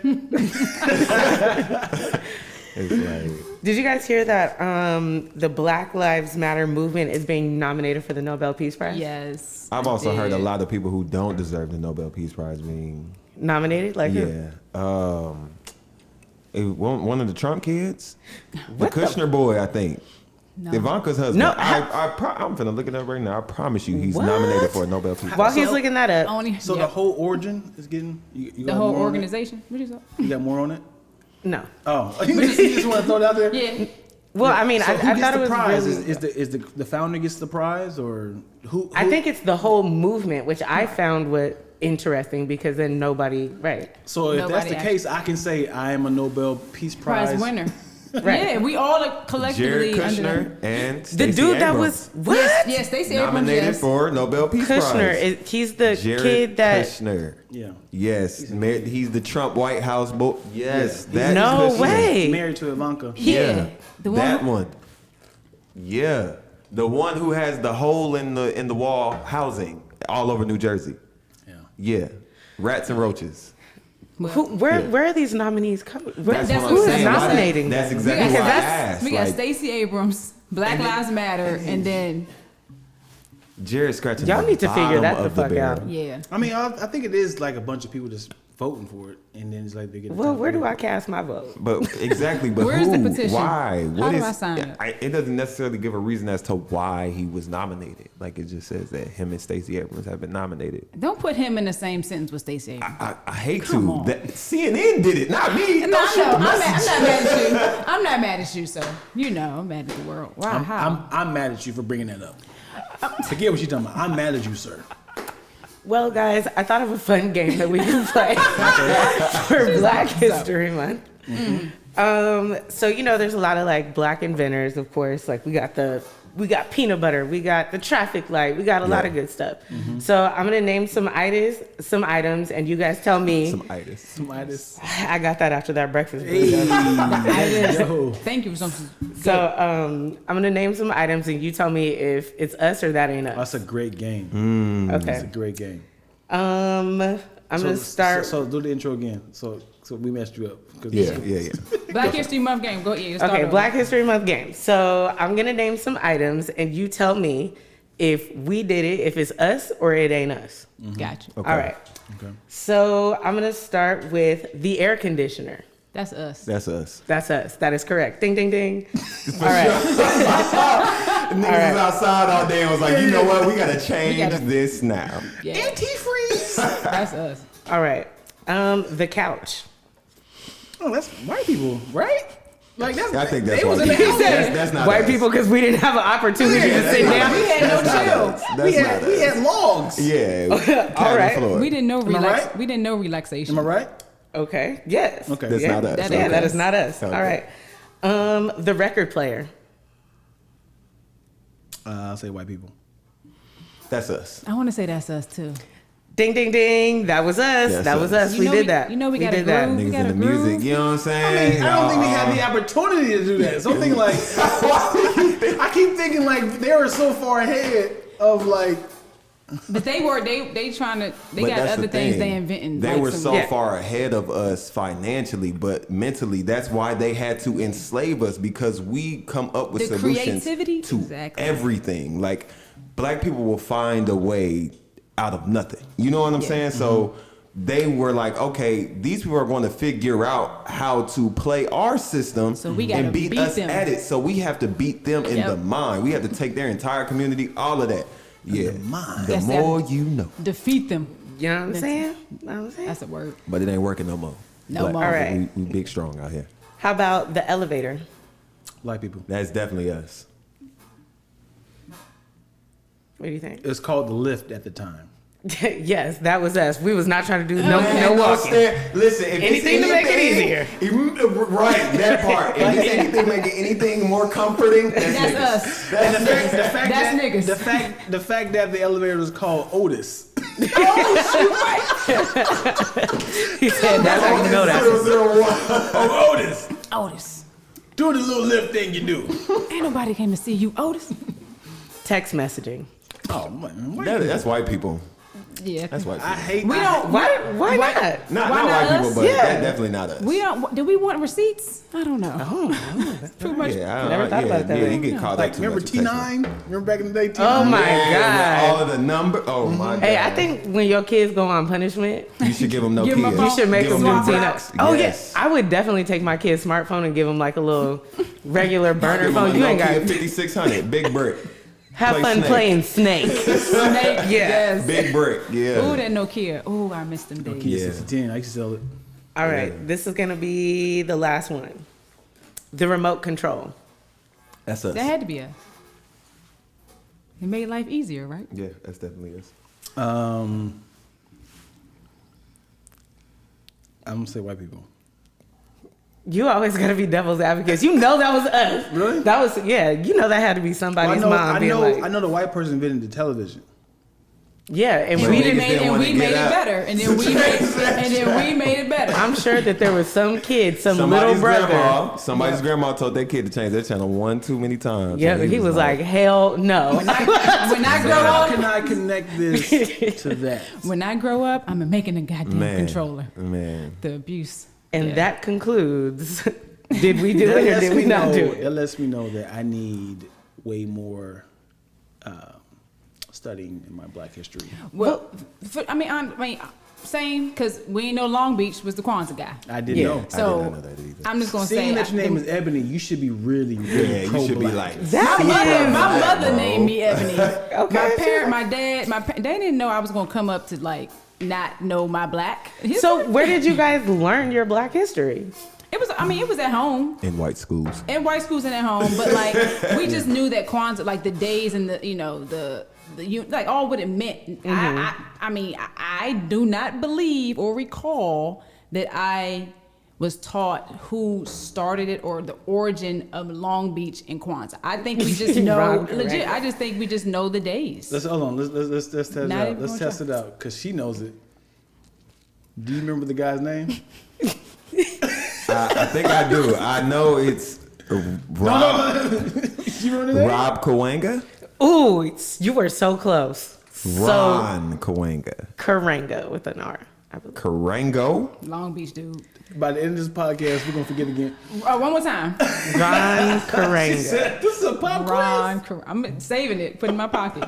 It's like,
Did you guys hear that the Black Lives Matter movement is being nominated for the Nobel Peace Prize?
yes.
I've also
I
heard a
did.
lot of people who don't deserve the Nobel Peace Prize being.
Nominated? Like who?
Yeah. One of the Trump kids, the Kushner boy, I think.
No.
Ivanka's husband.
No,
I'm finna look it up right now. I promise you, he's
What?
nominated for a Nobel Peace
While
Prize.
he's looking that up,
Only,
So
yeah.
the whole origin is getting you
the
got
whole
more on it?
organization. What is that?
You got more on it?
no.
Oh, you just want to throw it out there?
Yeah.
Well, I mean,
So
I
who gets
thought it
the
was
prize?
really.
Is the founder gets the prize or who?
I think it's the whole movement, which I found was interesting because then nobody, right?
so. If that's
Nobody
the case, I can say I am a Nobel Peace Prize
Prize winner.
Right.
Yeah, we all are collectively
Jared
under
Kushner and
The
Stacey
dude that
Abrams
was what?
Yes, Stacey Abrams.
nominated
Yes.
for Nobel Peace
Kushner.
Prize.
He's the
Jared
kid that.
Kushner.
Yeah.
Yes, he's the Trump White House boy. Yes,
Yeah.
that
No
Kushner.
way.
Married to Ivanka.
Yeah,
The
that
one-
one. Yeah, the one who has the hole in the wall housing all over New Jersey.
Yeah.
Yeah, rats and roaches.
Where are these nominees coming?
That's what
Who
I'm
is
saying.
nominating?
That's
them?
exactly
Because
why I
that's-
asked.
We got
like,
Stacey Abrams, Black Lives Matter, and then
Jared scratching.
Y'all
the
need to figure
bottom
that the
of
fuck
barrel.
out.
yeah.
I mean, I think it is like a bunch of people just voting for it, and then it's like they get. the
Well,
top
where do
vote.
I cast my vote?
But exactly, but
Where's
who?
the petition?
Why?
How do I sign up?
It doesn't necessarily give a reason as to why he was nominated. Like it just says that him and Stacey Abrams have been nominated.
Don't put him in the same sentence with Stacey Abrams.
I hate
Come
to.
on.
That CNN did it, not me.
No,
Don't
I
shoot
know.
the
I'm not
messenger.
mad at you. I'm not mad at you, sir. You know, I'm mad at the world. Why? How?
I'm mad at you for bringing that up. Forget what you're talking about. I'm mad at you, sir.
Well, guys, I thought of a fun game that we can play for Black History Month. So there's a lot of like Black inventors, of course. Like we got peanut butter, we got the traffic light, we got a lot of good stuff. So I'm gonna name some items, and you guys tell me.
Some itis.
I got that after that breakfast.
Yo.
Thank you for something.
So I'm gonna name some items, and you tell me if it's us or that ain't us.
That's a great game. It's a
Okay.
great game.
I'm gonna start.
So do the intro again. So we messed you up. 'Cause
Yeah.
Black History Month game. Go ahead. Start
Okay,
over.
Black History Month game. So I'm gonna name some items, and you tell me if we did it, if it's us or it ain't us.
Gotcha.
Okay.
All right.
Okay.
So I'm gonna start with the air conditioner.
That's us.
That's us.
That's us. That is correct. Ding, ding, ding. All right.
Niggas was outside all day and was like, you know what? We gotta change
gotta-
this now.
Yeah.
Antifreeze.
That's us.
All right. The couch.
Oh, that's white people, right? Like that's.
I think that's
they was
white
in the
people.
house.
That's not
White
us.
people, because we didn't have an opportunity
Yeah,
to sit down.
We had no
That's not
chill.
us. That's
We had logs.
Yeah.
All right.
Floor.
We didn't know
Am I right?
We didn't know relaxation.
Am I right?
Okay. Yes.
Okay.
That's
Yeah.
not us.
That
Yeah,
is
that
us.
is not us.
Okay.
All right. The record player.
I'll say white people.
That's us.
I want to say that's us too.
Ding, ding, ding. That was us.
That's
that was
us.
us. We did that.
You know we got
did
a
that.
groove. We
Niggas
got
in
a
the music,
groove.
you know what I'm
I
saying?
mean, I don't think we had the opportunity to do that. So I'm thinking like, I keep thinking like they were so far ahead of like.
But they trying to. They
But
got
that's
other
the
things
thing.
they inventing.
They
like
were
some-
so
Yeah.
far ahead of us financially, but mentally, that's why they had to enslave us, because we come up with
The
solutions
creativity?
to
Exactly.
everything. Like, black people will find a way out of nothing. You know what I'm saying? So they were like, okay, these people are going to figure out how to play our system
So we gotta
and beat
beat
us
them.
at it. So we have to beat them in
Yep.
the mind. We have to take their entire community, all of that. Yeah,
mind.
the
That's
more
that-
you know.
defeat them.
You know what I'm saying? You know what I'm saying?
That's a word.
But it ain't working no more.
No
Black
more.
people,
All right.
we big strong out here.
How about the elevator?
Black people.
That's definitely us.
What do you think?
It was called the lift at the time.
Yes, that was us. We was not trying to do no walking.
Listen, if
Anything to make it easier.
Right, that part. If it's anything making anything more comforting, that's
That's
niggas.
us.
And the fact
That's
that,
niggas.
The fact that the elevator was called Otis.
He said that's how you know that.
Oh, Otis.
Otis.
Do the little lift thing you do.
Ain't nobody came to see you, Otis.
Text messaging.
Oh man,
That's white people.
Yeah.
That's white people.
I hate.
We don't.
Why not?
Not
Why
white
not
people,
us?
but
Yeah.
that's definitely not us.
We don't. Do we want receipts? I don't know. Too much.
Yeah,
Never thought about it that way.
You get called
Like,
up too
remember
much.
T9? Remember back in the day, T9?
Oh my
Yeah, with all
God.
of the number. Oh my God.
Hey, I think when your kids go on punishment,
you should give them no
Give 'em a
kids.
phone.
you should make
Give
them
them
do
new
Tina.
blocks.
Oh
Yes.
yeah, I would definitely take my kid's smartphone and give him like a little regular burner
Give them
phone.
a
You ain't
Nokia
got
5600, big brick.
have
play
fun
Snake.
playing Snake.
Snake. Yes.
Big brick, yeah.
Ooh, that Nokia. Ooh, I missed them days.
Yeah,
Yeah.
6010. I used to sell it.
All right, this is gonna be the last one. The remote control.
That's us.
That had to be us. It made life easier, right?
Yeah, that's definitely us.
I'm gonna say white people.
You always gotta be devil's advocate. You know that was us.
Really?
That was You know that had to be somebody's mom being like,
I know the white person invented the television.
yeah, and
But
we
niggas
didn't.
didn't
And
wanna
we
get
made it
out.
better. And then we made it better.
I'm sure that there was some kid, some
Somebody's
little brother.
Somebody's grandma told their kid to change their channel one too many times.
Yeah,
And
he was like, hell no.
When I grow
How
up,
can I connect this to that?
when I grow up, I'm making a goddamn controller.
Man.
The abuse.
And
Yeah.
that concludes. Did we do it or
lets
did we
me
not
know-
do it?
That lets me know that I need way more studying in my Black history.
Well, same, because we ain't know Long Beach was the Kwanzaa guy.
I didn't
Yeah.
know.
I did
So
not know that either.
I'm just gonna say
Seeing that your name
I-
is Ebony, you should be really, really
Yeah, you should be
pro-Black.
like.
That
my
is-
mother
bro.
named me Ebony.
Okay,
My dad, they didn't know I was gonna come up to like not know my Black.
So where did you guys learn your Black history?
It was at home.
In white schools.
In white schools and at home, but like we just knew that Kwanzaa, like the days and the like all what it meant. I do not believe or recall that I was taught who started it or the origin of Long Beach and Kwanzaa. I think we just know
Wrong,
legit.
correct.
I just think we just know the days.
Let's test it
Not
out.
even
Let's
gonna
test
try.
it out because she knows it. Do you remember the guy's name?
I think I do. I know it's Rob,
You remember that?
Rob Kawanga?
Ooh, you were so close. So
Ron Kawanga.
Karanga with an R. I believe.
Karango?
Long Beach dude.
By the end of this podcast, we're gonna forget again.
One more time.
Ron Karanga.
This is a pop
Ron, I'm saving it, put it in my pocket.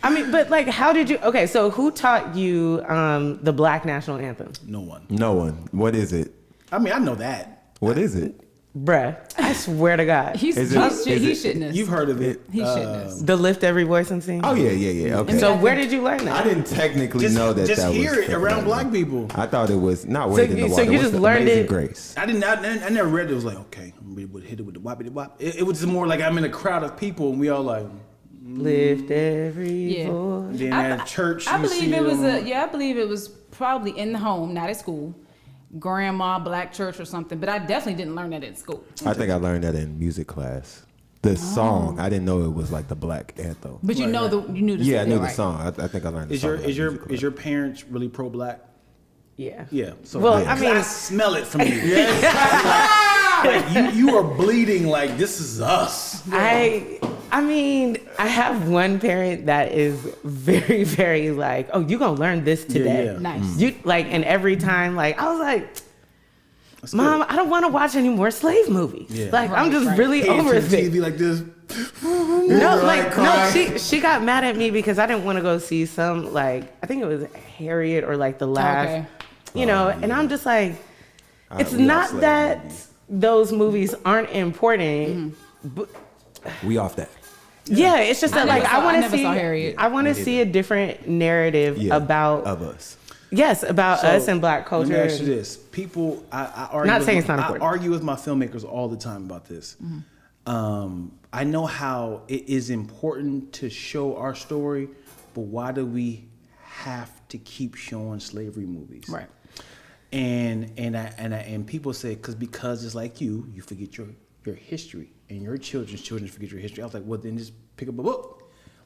I mean, but like, how did you? Okay, so who taught you the Black national anthem,
No one.
No one. What is it?
I mean, I know that.
What is it?
bruh? I swear to God,
He's
Is it-
he shouldn't have.
You've heard of it.
He shouldn't have.
the lift every voice and sing.
Oh, yeah. Okay.
So where did you learn
I
that?
didn't technically know that
just
that was.
hear it around
technically-
Black people.
I thought it was not
So
Wade in the
you- so
Water.
you
What's
just
the
learned
Amazing
it-
Grace.
I never read it. It was like, okay, we would hit it with the whoppity wop. It was more like I'm in a crowd of people and we all like.
Lift every
Yeah.
voice.
Then at church,
I
you
believe
see
it was
them.
I believe it was probably in the home, not at school. Grandma, black church or something, but I definitely didn't learn that at school.
I think I learned that in music class. The song, I didn't know it was like the Black anthem.
But you know you knew the
Yeah, I knew the
right.
song. I think I learned the
Is
song.
is your parents really pro-black?
Yeah.
Yeah. So
Well, I mean-
I smell it from you. Like, you are bleeding like this is us.
I mean, I have one parent that is very, very like, oh, you gonna learn this today.
Yeah.
Nice.
You like, and every time, like, I was like,
That's
Mom,
good.
I don't want to watch any more slave movies.
Yeah.
Like, I'm just
Right.
really
Hands
over
to the
it.
TV like this.
No,
Right,
like,
cry.
no, she got mad at me because I didn't want to go see some, like, I think it was Harriet or like the last,
Okay.
you know, and I'm just like, it's
we all
not
slave
that
movies.
those movies aren't important, but
We off that.
yeah, it's just that
I
like
never
I
saw-
want
I
to
never
see
saw Harriet.
I want to see a different narrative about
of us.
yes, about
So,
us and Black culture.
Let me ask you this: people, I argue.
Not
with
saying
my-
it's not
I
important.
argue with my filmmakers all the time about this. I know how it is important to show our story, but why do we have to keep showing slavery movies?
Right.
And people say because it's like you forget your history, and your children's children forget your history. I was like, well, then just pick up a book.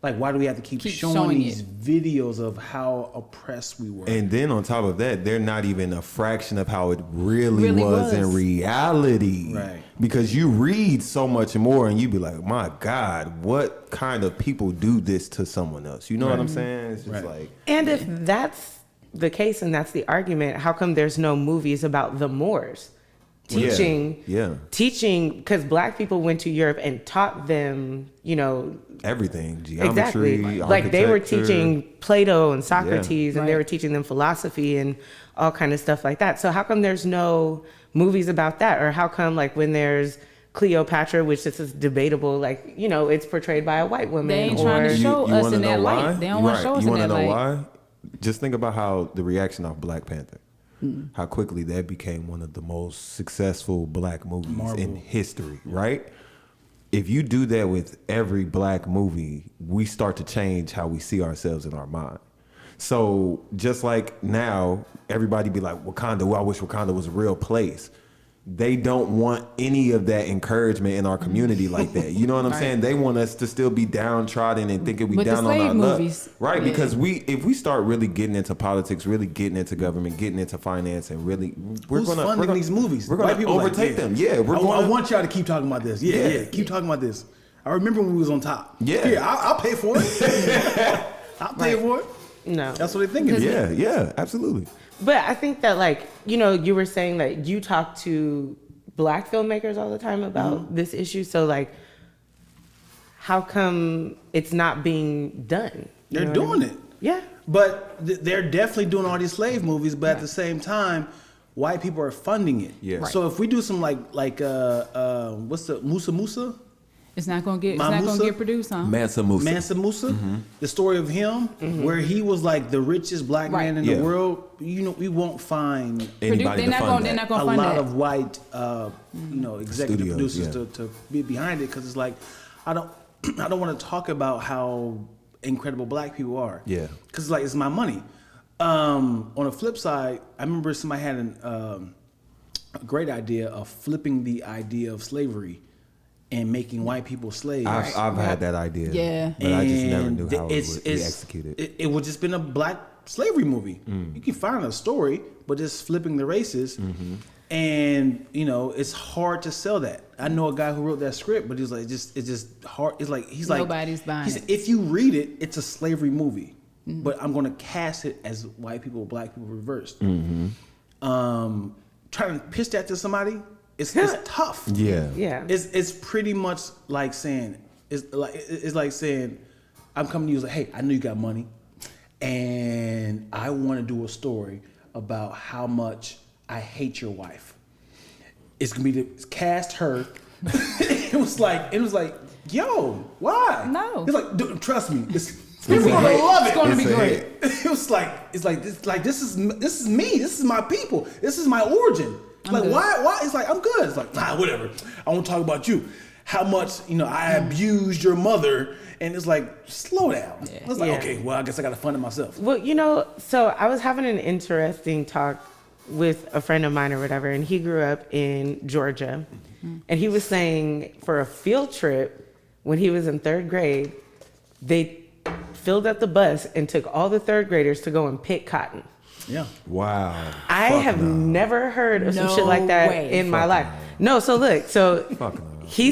Like, why do we have to keep showing these videos of how oppressed we were?
And then on top of that, they're not even a fraction of how it really was in
was.
reality.
Right.
Because you read so much more and you be like, my God, what kind of people do this to someone else? You know what I'm saying? It's just
Right.
like,
And if that's the case and that's the argument, how come there's no movies about the Moors? Teaching, because Black people went to Europe and taught them, you know,
everything, geometry,
exactly. Like they were
architecture.
teaching Plato and Socrates, and they
Right.
were teaching them philosophy and all kind of stuff like that. So how come there's no movies about that? Or how come like when there's Cleopatra, which this is debatable, like, you know, it's portrayed by a white woman.
They ain't trying to
or-
show us
wanna
in
know
that
why?
light. They don't want to show us
You
in
wanna
that
know
light.
why? Just think about how the reaction of Black Panther, how quickly that became one of the most successful Black movies in history, right? If you do that with every Black movie, we start to change how we see ourselves in our mind. So just like now, everybody be like, Wakanda, well, I wish Wakanda was a real place. They don't want any of that encouragement in our community like that. You know what I'm saying? They want us to still be downtrodden and thinking we
With the
down on
slave
our luck.
movies.
Right,
Yeah.
because if we start really getting into politics, really getting into government, getting into finance, and really,
Who's funding these movies?
We're going
White
to
people like,
overtake them. Yeah, we're
I
going.
want y'all to keep talking about this. Yeah, keep talking about this. I remember when we was on top.
Yeah.
I'll pay for it. I'll pay for it.
No.
That's what they're thinking.
Yeah, absolutely.
But I think that, like, you know, you were saying that you talk to Black filmmakers all the time about this issue. So, like, how come it's not being done? You
They're
know what I
doing
mean?
it.
Yeah.
But they're definitely doing all these slave movies, but at the same time, white people are funding it.
Yeah. Right.
So if we do some like what's the Musa?
It's not gonna get. It's
Mount
not gonna
Musa?
get produced, huh?
Mansa Musa.
Mansa Musa, the story of him, where he was like the richest black
Right.
man in
Yeah.
the world. You know, we won't find
Anybody
They're
to
not
fund
gonna. They're
that.
not gonna
a
fund
lot
that.
of white, executive
Studios,
producers
yeah.
to be behind it, because it's like I don't want to talk about how incredible black people are.
Yeah.
Because like it's my money. On the flip side, I remember somebody had a great idea of flipping the idea of slavery and making white people slaves.
I've had that idea.
Yeah.
But I just never
And
knew how
it's-
it would be
it's-
executed.
It would just been a black slavery movie. You can find a story, but just flipping the races. And you know, it's hard to sell that. I know a guy who wrote that script, but he's like, it's just hard. It's like he's like
Nobody's buying
he said,
it.
if you read it, it's a slavery movie, but I'm going to cast it as white people, black people reversed. Trying to pitch that to somebody, it's tough.
Yeah.
Yeah.
It's pretty much like saying it's like saying I'm coming to you like, hey, I know you got money, and I want to do a story about how much I hate your wife. It's gonna be cast her. it was like, yo, why?
No.
It's like, dude, trust me, people are gonna love it.
It's gonna be
It's a
great.
hit.
It was like this is me. This is my people. This is my origin. It's like
good.
why? It's like I'm good. It's like whatever. I want to talk about you. How much I abused your mother, and it's like slow down.
Yeah.
I was like,
Yeah.
okay, well I guess I got to fund it myself.
Well, you know, so I was having an interesting talk with a friend of mine or whatever, and he grew up in Georgia. And he was saying for a field trip, when he was in 3rd grade, they filled up the bus and took all the 3rd graders to go and pick cotton.
Yeah.
Wow.
I have never heard of some shit like that in my life. No, so look, he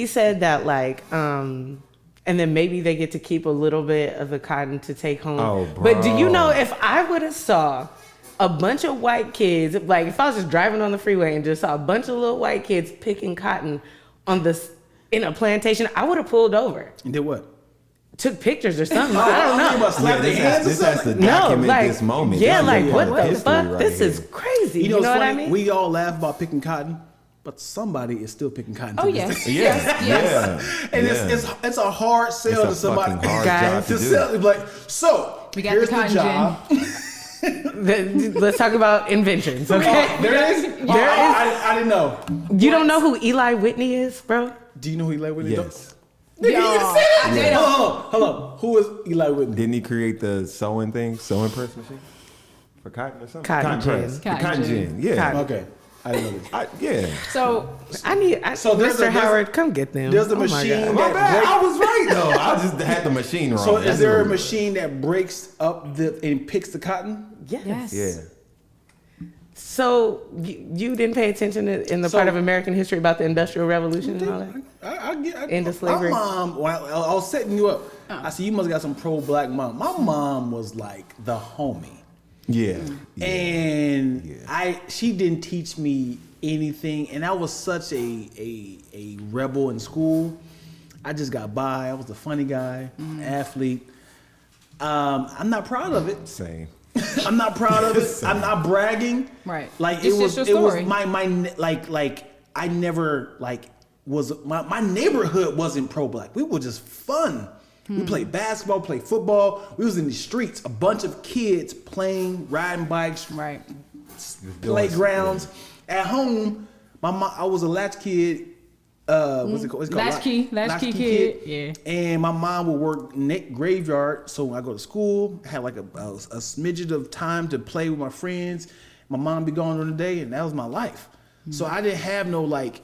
said that like, and then maybe they get to keep a little bit of the cotton to take home.
Oh, bro.
But do you know, if I would have saw a bunch of white kids, like if I was just driving on the freeway and just saw a bunch of little white kids picking cotton in a plantation, I would have pulled over.
And did what?
Took pictures or something. I don't know.
This has to document this moment.
Yeah,
This
like
is
what
part of
the fuck?
history right
This
here.
is crazy. You know
what's
what
funny?
I mean?
We all laugh about picking cotton, but somebody is still picking cotton.
Oh yes.
Yeah.
And it's a hard sell to
It's a
somebody.
fucking hard
Guys,
job to
To
do.
sell, like, so
We got
here's
the
the
cotton
job.
Let's talk about inventions, okay?
There is. I didn't know.
You don't know who Eli Whitney is, bro?
Do you know who Eli Whitney is?
Yes.
Nigga, you
Y'all,
said it.
I did.
Hold on. Who is Eli Whitney?
Didn't he create the sewing press machine for cotton or something?
Cotton
press.
gin.
The cotton gin. Yeah.
Cotton.
Okay, I didn't know this.
Yeah.
So
So there's
Mr.
a-
Howard, come get them.
there's a
Oh my
machine
God.
My
that
bad.
break-
I was right though. I just had the machine wrong.
So is
That's
there a
what-
machine that breaks up and picks the cotton?
Yes.
Yeah.
So you didn't pay attention in the
So-
part of American history about the Industrial Revolution and all that? End of slavery?
My mom, when I was setting you up, I said, you must got some pro-black mom. My mom was like the homie.
Yeah.
And she didn't teach me anything, and I was such a rebel in school. I just got by. I was the funny guy, athlete. I'm not proud of it.
Same.
I'm not proud of it. I'm not bragging.
Right.
Like
It's
it was
just your story.
I never my neighborhood wasn't pro-black. We were just fun. We played basketball, played football. We was in the streets, a bunch of kids playing, riding bikes,
right.
playgrounds. At home, my mom, I was a latch kid. What's it called? It's called
Latchkey kid. Yeah.
And my mom would work graveyard, so when I go to school, I had like a smidget of time to play with my friends. My mom would be gone during the day, and that was my life. So I didn't have no like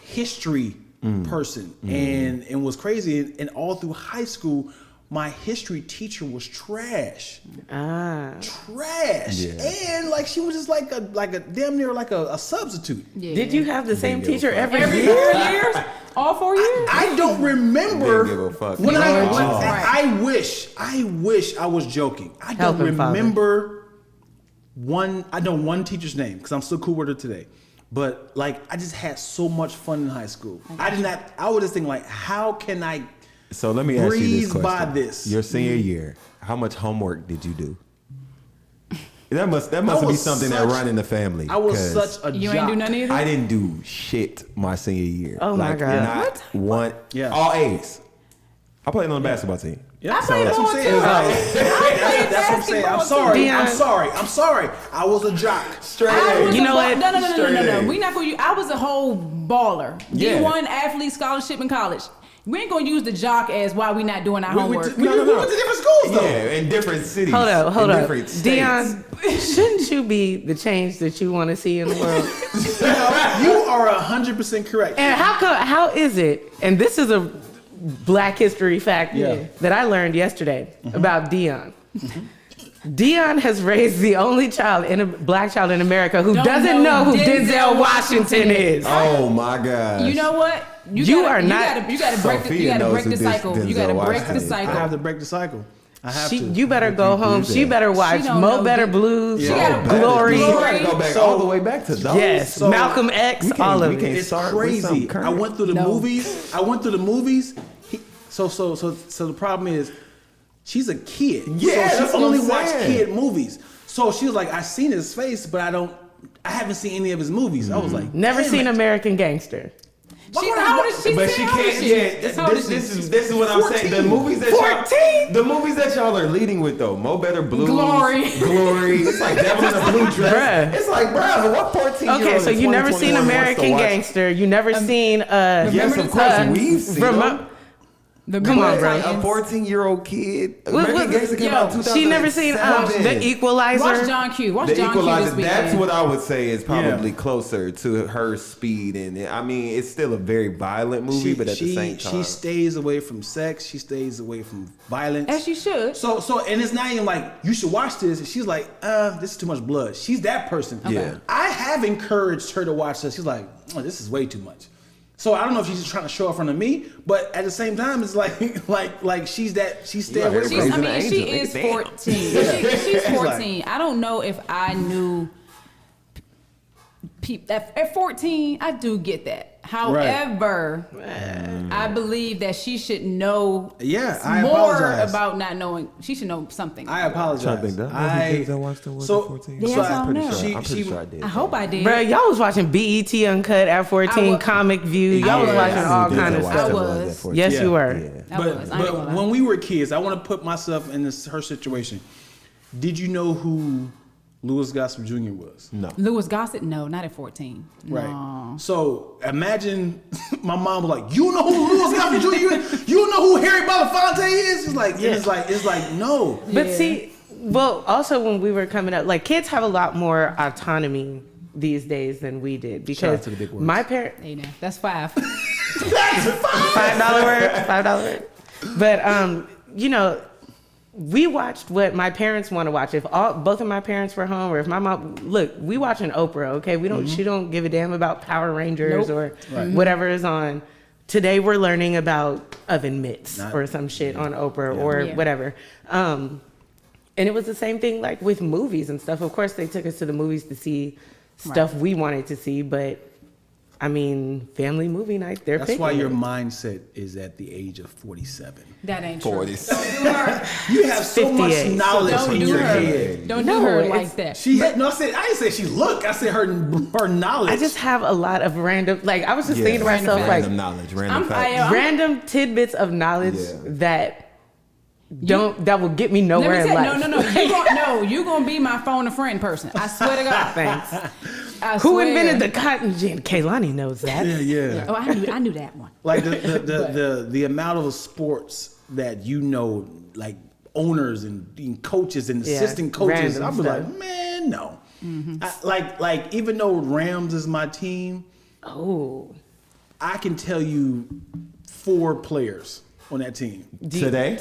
history person, and what's crazy, and all through high school, my history teacher was trash. Trash.
Yeah.
And like she was just like a damn near like a substitute.
Yeah.
Did you have the same
Didn't give
teacher
a fuck.
every
Every
year?
4 years? All 4 years?
I don't remember
Didn't give a fuck.
when
Right.
I wish I was joking. I don't
Help him, Father.
remember I know one teacher's name because I'm still cool with her today. But like I just had so much fun in high school. I was just thinking like, how can I
So let me ask you this
breeze
question.
by this?
Your senior year, how much homework did you do? That must be
was
something that
such-
run in the family.
I was
'cause
such a
You
jock.
ain't do none either?
I didn't do shit my senior year.
Oh my God.
Not one.
Yeah.
All A's. I played on the basketball team.
Yeah,
I played
that's what I'm
ball
saying.
too.
That's what I'm saying. I'm sorry. I'm sorry. I was a jock.
Straight
I was
You know what?
No.
Straight A.
We not gonna. I was a whole baller.
Yeah.
D1 athlete scholarship in college. We ain't gonna use the jock as why we not doing our
We
homework.
went to different schools though.
Yeah, in different cities.
Hold
in
up.
different states.
Dion, shouldn't you be the change that you want to see in the world?
You are 100% correct.
And how is it, and this is a Black history fact that I learned yesterday about Dion. Dion has raised the only black child in America who doesn't know who Denzel Washington is.
Oh my God.
You know what? You gotta break the cycle. You gotta break the
I have
cycle.
to break the cycle. I have to.
You better go home.
do
She
that.
better watch
She don't
Mo
know
Better
the-
Blues,
She gotta-
Glory.
You gotta go back
So-
all the way back to those.
Yes,
So-
Malcolm X, all of
we can't
it.
It's
start with something
crazy.
current.
I went through the
No.
movies. So the problem is, she's a kid.
Yeah,
so
that's
she
what
only
I'm
watched
saying.
kid movies. So she was like, I seen his face, but I haven't seen any of his movies. I was like,
Never
damn
seen
it.
American Gangster.
How old is she?
But she
How old is
can't.
she?
Yeah,
How old
this is what I'm saying. The movies that
14?
the movies that y'all are leading with though, Mo Better Blues,
Glory.
It's like Devil in a Blue Dress.
Bruh.
It's like, bro, what 14-year-old?
Okay, so you never seen American Gangster. You never seen
Yes, of course we've seen them.
Come on, bro.
A 14-year-old kid.
What-
American Gangster came out in 2007.
She never seen The Equalizer.
Watch John Q. Watch
The
John Q
Equalizer,
this weekend.
that's what I would say is probably closer to her speed. And I mean, it's still a very violent movie, but at the same time.
She stays away from sex. She stays away from violence.
As she should.
So, and it's not even like, you should watch this. And she's like, this is too much blood. She's that person.
Okay.
Yeah.
I have encouraged her to watch this. She's like, oh, this is way too much. So I don't know if she's just trying to show in front of me, but at the same time, it's like she's that, she's staying away from
Praising
I
the
mean, she
angel,
is
nigga, damn.
14. She's 14. I don't know if I knew. At 14, I do get that. However, I believe that she should know
I
more
apologize.
about not knowing. She should know something.
I apologize.
Kids that watched the
Yes, I don't know.
I'm pretty sure I did.
I hope I did.
Bro, y'all was watching BET Uncut at 14, Comic View. Y'all was watching all kind of
I
stuff.
was.
Yes,
Yeah.
you were.
I was. I ain't gonna
But
lie.
when we were kids, I want to put myself in her situation. Did you know who Louis Gossett Jr. was?
No.
Louis Gossett? No, not at 14.
Right.
No.
So imagine my mom was like, "You know who Louis Gossett Jr. is? You know who Harry Belafonte is?" It's like, it's like no.
But
Yeah.
see, well, also when we were coming up, like kids have a lot more autonomy these days than we did
Shout out
because
to the big words.
my parents.
Hey, now, that's 5.
$5 word, $5 word. But you know, we watched what my parents want to watch. If both of my parents were home, or if my mom, look, we watching Oprah. Okay, we don't. She don't give a damn about Power Rangers or whatever is on. Today we're learning about oven mitts or some shit on Oprah or whatever. And it was the same thing like with movies and stuff. Of course, they took us to the movies to see stuff we wanted to see, but I mean, family movie night, they're
That's
picking
why your
it.
mindset is at the age of 47.
That ain't true.
40s.
Don't do her.
You have so much
58.
knowledge
Don't
in
do
your
her.
head.
Don't
No,
do her
it's-
like that.
I didn't say she look. I said her knowledge.
I just have a lot of random, like I was just thinking to myself, like
Random knowledge, random facts.
random tidbits of knowledge that that will get me
Let
nowhere
me
in
tell
life.
no. You gonna be my phone a friend person. I swear to God.
Thanks.
I
Who
swear.
invented the cotton gin? Kaylani knows that.
yeah.
Oh, I knew that one.
Like the amount of sports that you know, like owners and coaches and assistant coaches,
random
I'll be
stuff.
like, man, no. Like even though Rams is my team,
Oh,
I can tell you 4 players on that team.
Today?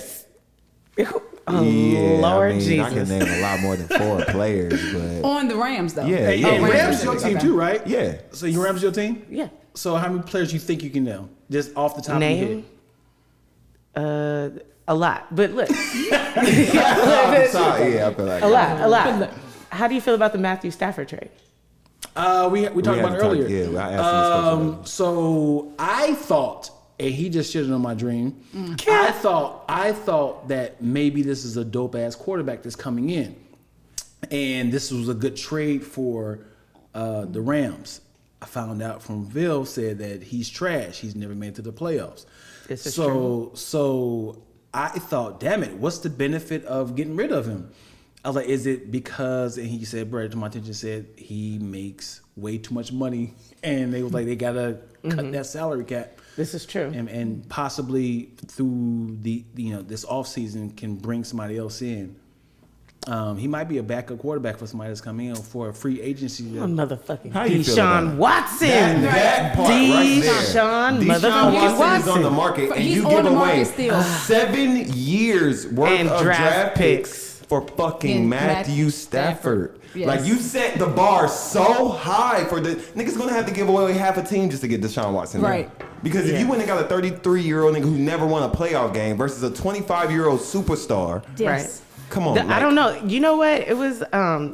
oh
Yeah,
Lord
I
Jesus!
can name a lot more than 4 players, but
On the Rams though.
Yeah,
Hey,
yeah.
and
Oh,
Rams your team
Okay.
too, right?
yeah.
So your Rams your team?
Yeah.
So how many players you think you can know just off the top of your
Name?
head?
A lot, but look,
I feel like
a lot. How do you feel about the Matthew Stafford trade?
We talked about it earlier.
Yeah, I asked you this question.
So I thought, and he just shitted on my dream. I thought that maybe this is a dope ass quarterback that's coming in, and this was a good trade for the Rams. I found out from Ville said that he's trash. He's never made it to the playoffs.
This is
So I thought, damn it, what's the benefit of getting rid of him? I was like, is it because, and he said, Brad, to my attention, said he makes way too much money, and they was like, they gotta cut that salary cap,
This is true.
and possibly through the this offseason can bring somebody else in. He might be a backup quarterback for somebody that's coming in for a free agency.
Oh, motherfucking
How you feel about
Deshaun
it?
Watson.
That part right there.
Deshaun
Deshaun
motherfucking
Watson is on the
Watson.
market, and
He's
you
on
give
the
away
market still.
7 years worth
And
of
draft
draft picks
picks.
for fucking
And
Matthew
Matthew
Stafford.
Stafford. Yes.
Like, you set the bar so high for the niggas gonna have to give away half a team just to get Deshaun Watson. there.
Right.
Because if you went and got a 33-year-old nigga who never won a playoff game versus a 25-year-old superstar,
Yes.
come on.
I don't know. You know what? It was.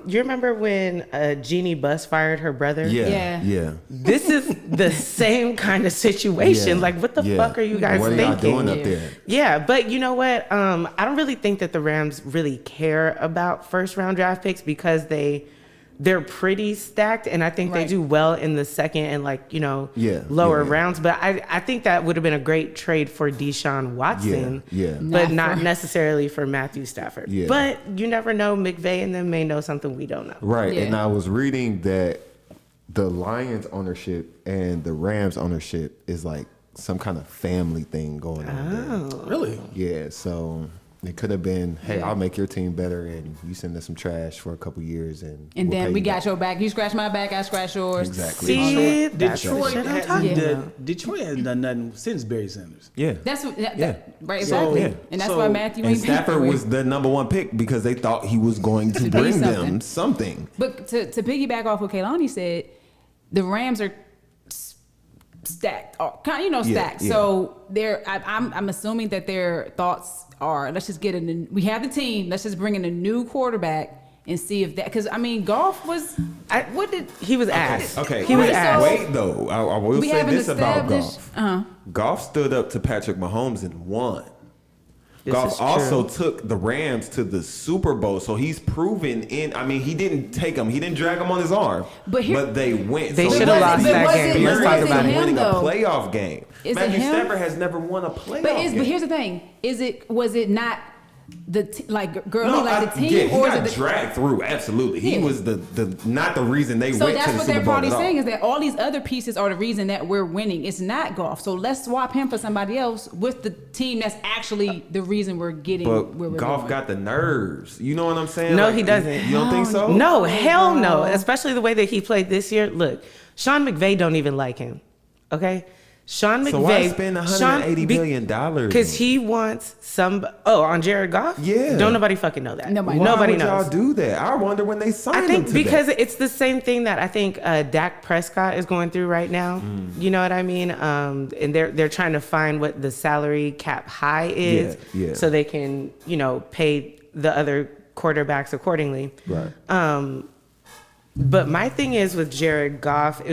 You remember when Jeannie Buss fired her brother?
Yeah.
This is the same kind of situation.
Yeah.
Like, what the
Yeah.
fuck are you guys
What are y'all
thinking?
doing up there?
Yeah, but you know what? I don't really think that the Rams really care about first round draft picks because they're pretty stacked, and I think they
Right.
do well in the second and
Yeah,
lower
yeah.
rounds. But I think that would have been a great trade for Deshaun Watson.
Yeah.
But
Not
not
for-
necessarily for Matthew Stafford.
Yeah.
But you never know. McVay and them may know something we don't know.
Right.
Yeah.
And I was reading that the Lions ownership and the Rams ownership is like some kind of family thing going on there.
Really?
Yeah, so it could have been, hey, I'll make your team better, and you send us some trash for a couple years, and
And
we'll
then
pay
we
you
got
back.
your back. You scratch my back, I scratch yours.
Exactly.
See, that's the
Detroit
shit I'm
hasn't
talking
done,
about.
Detroit hasn't done nothing since Barry Sanders.
Yeah.
That's what,
Yeah.
right,
So-
exactly.
yeah.
And that's
So-
why Matthew
And
ain't paid
Stafford
for it.
was the number one pick because they thought he was going to
To do
bring them
something.
something.
But to piggyback off what Kaylani said, the Rams are stacked, or kind of, stacked.
yeah.
So I'm assuming that their thoughts are, let's just we have the team, let's just bring in a new quarterback and see if that, because I mean, Goff was,
He was ass.
Okay.
He was
Right,
ass.
so-
Wait, though. I will
we
say
haven't
this about
established.
Goff. Goff stood up to Patrick Mahomes and won.
This is
Goff
true.
also took the Rams to the Super Bowl, so he's proven he didn't take them, he didn't drag them on his arm,
But
they went.
They
So
should
he
have
has
lost
the
that game.
experience
Let's talk
of
about it.
winning a
though.
playoff game.
Is it
Matthew
him?
Stafford has never won a playoff game.
But here's the thing: was it not the girl
No,
like the team,
yeah, he
or is
got
it the
dragged through. Absolutely, he
Yeah.
was the not the reason they
So
went
that's
to the
what
Super
they're
Bowl
probably
at all.
saying, is that all these other pieces are the reason that we're winning. It's not Goff. So let's swap him for somebody else with the team that's actually the reason we're getting
But
where we're
Goff
going.
got the nerves. You know what I'm saying?
No, he doesn't.
You don't think so?
No, hell no. Especially the way that he played this year. Look, Sean McVay don't even like him. Okay? Sean McVay.
So why spend $180 million?
Because he wants on Jared Goff?
Yeah.
Don't nobody fucking know that.
Nobody.
Why
Nobody
would
knows.
y'all do that? I wonder when they signed
I think
him to
because
that.
it's the same thing that I think Dak Prescott is going through right now. You know what I mean? And they're trying to find what the salary cap high is,
Yeah.
so they can pay the other quarterbacks accordingly.
Right.
But my thing is with Jared Goff,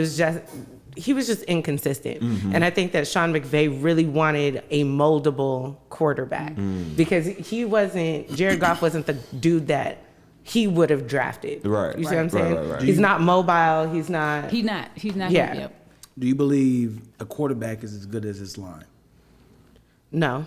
he was just inconsistent. And I think that Sean McVay really wanted a moldable quarterback because Jared Goff wasn't the dude that he would have drafted.
Right.
You see what I'm
Right,
saying?
right.
He's not mobile. He's not.
He's not.
Yeah.
Yep.
Do you believe a quarterback is as good as his line?
No,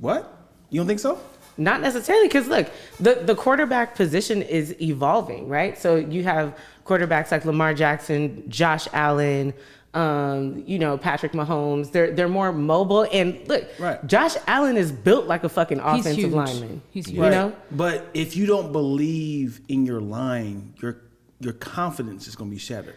What? You don't think so?
not necessarily. Because look, the quarterback position is evolving, right? So you have quarterbacks like Lamar Jackson, Josh Allen, Patrick Mahomes. They're more mobile. And look,
Right.
Josh Allen is built like a fucking
He's
offensive
huge.
lineman.
He's huge.
You know?
But if you don't believe in your line, your confidence is going to be shattered.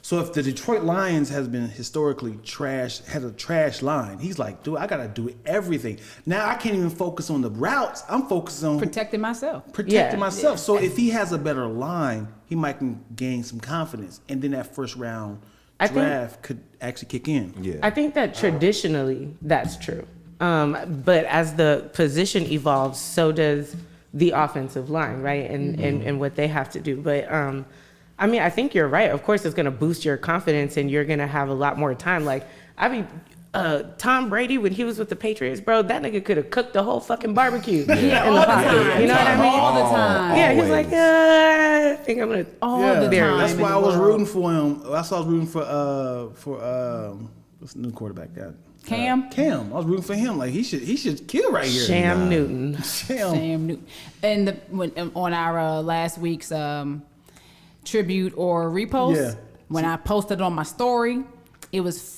So if the Detroit Lions has been historically has a trash line, he's like, dude, I got to do everything. Now I can't even focus on the routes. I'm focused on
Protecting myself.
protecting
Yeah.
myself. So if he has a better line, he might can gain some confidence. And then that first round
I think-
draft could actually kick in.
Yeah.
I think that traditionally that's true. But as the position evolves, so does the offensive line, right? And what they have to do. But I think you're right. Of course, it's going to boost your confidence and you're going to have a lot more time. Like, Tom Brady, when he was with the Patriots, bro, that nigga could have cooked the whole fucking barbecue
Yeah,
in the
all the
pocket.
time.
You know what I mean?
All the time.
Yeah, he's like, I think I'm going to.
All
Yeah.
the time.
That's why I
in the
was
world.
rooting for him. That's why I was rooting for what's the new quarterback guy?
Cam?
Cam. I was rooting for him. Like he should kill right here.
Sham Newton.
Sam Newton. And on our last week's tribute or repost,
Yeah.
when I posted on my story, it was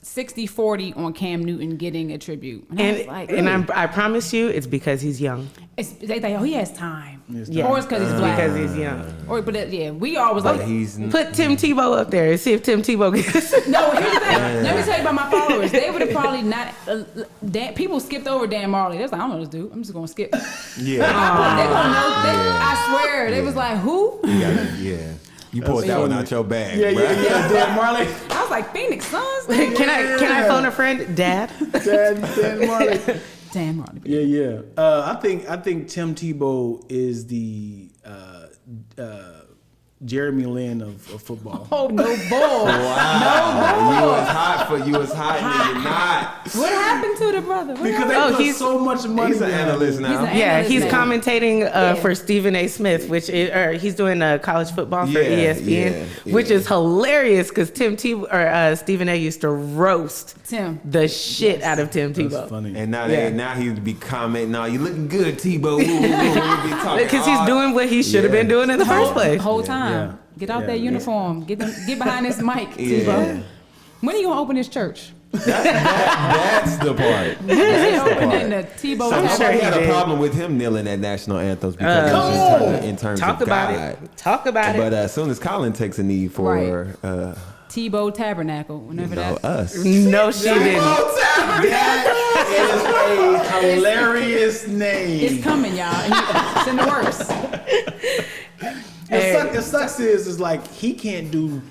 60-40 on Cam Newton getting a tribute. And I was like,
I promise you, it's because he's young.
they think, oh, he has time.
Yeah.
Or it's because he's black.
Because he's young.
We always
But
like,
he's
Put Tim Tebow up there and see if Tim Tebow gets.
no, here's the thing. Let me tell you about my followers. They would have probably not, people skipped over Dan Marley. They was like, I don't know this dude. I'm just going to skip.
yeah.
They gonna know. I swear. They was like, who?
Yeah. You pulled that one out your bag.
Yeah,
bruh.
yeah, yeah. Dan Marley.
I was like, Phoenix Suns?
Can I phone a friend? Dad?
Dan Marley.
Dan Marley.
Yeah, yeah. I think Tim Tebow is the Jeremy Lin of football.
Oh, no bull.
Wow. You was hot and you're not.
What happened to the brother? What
Because they
Oh,
put
he's-
so much money.
He's an
behind
analyst
it.
now.
He's an
Yeah, he's
analyst now.
commentating for Stephen A. Smith, he's doing college football for
Yeah,
ESPN,
yeah,
which
yeah.
is hilarious because Stephen A. used to roast
Tim.
the shit out of Tim
That's
Tebow.
funny.
And now
Yeah.
now he'd be commenting, "No, you looking good, Tebow."
Because he's doing what he should have been doing in the first place.
The whole time.
yeah.
Get out
Yeah,
that
yeah.
uniform. Get behind this mic,
Yeah.
Tebow. When are you going to open this church?
That's the part.
He opened in the Tebow.
Somebody
he
had a
did.
problem with him kneeling at national anthems because it was just in terms
Talk
of
about
God.
it. Talk about
But
it.
as soon as Colin takes a knee for
Tebow Tabernacle. Whenever that.
us.
No, she didn't.
That is a hilarious name.
It's coming, y'all. It's in the works.
It sucks is like he can't do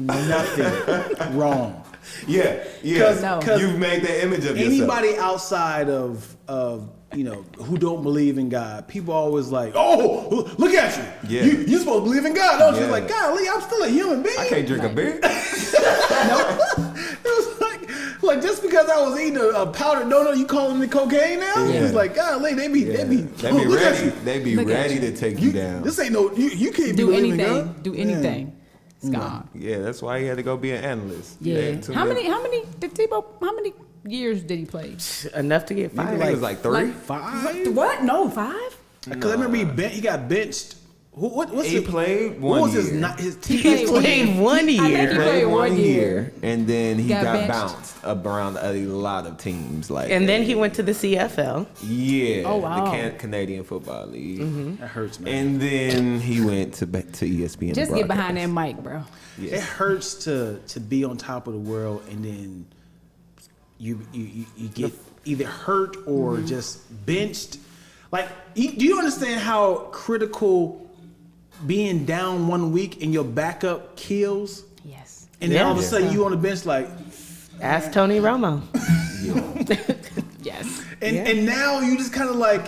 nothing wrong.
Yeah.
No.
You've made the image of yourself.
Anybody outside of who don't believe in God, people always like, oh, look at you.
Yeah.
You supposed to believe in God, don't you?
Yeah.
Like, golly, I'm still a human being.
I can't drink a beer.
It was like just because I was eating a powdered donut, you calling it cocaine now?
Yeah.
It's like, golly, they be
They be
look at
ready.
you.
They be
Look at
ready
you.
to take you down.
This ain't no you can't
Do
be believing in
anything.
God.
Do anything. It's gone.
Yeah, that's why he had to go be an analyst.
Yeah.
Too
How many did Tebow? How many years did he play?
Enough to get
I think
fired.
it was like 3.
5?
What? No, 5.
Because I remember he got benched. What's
He
it?
played
What
one
was
year.
his
He
team?
played 1
I
year.
think he played 1 year.
and then he
Got
got
benched.
bounced around a lot of teams. Like,
And then he went to the CFL.
yeah,
Oh, wow.
the Canadian Football League.
That hurts, man.
And then he went to ESPN.
Just
to
get behind that
broadcast.
mic, bro.
It hurts to be on top of the world and then you get either hurt or just benched. Like, do you understand how critical being down 1 week and your backup kills?
Yes.
And then all of a
Yeah.
sudden you on the bench like,
Ask Tony Romo.
Yes.
and now you just kind of like,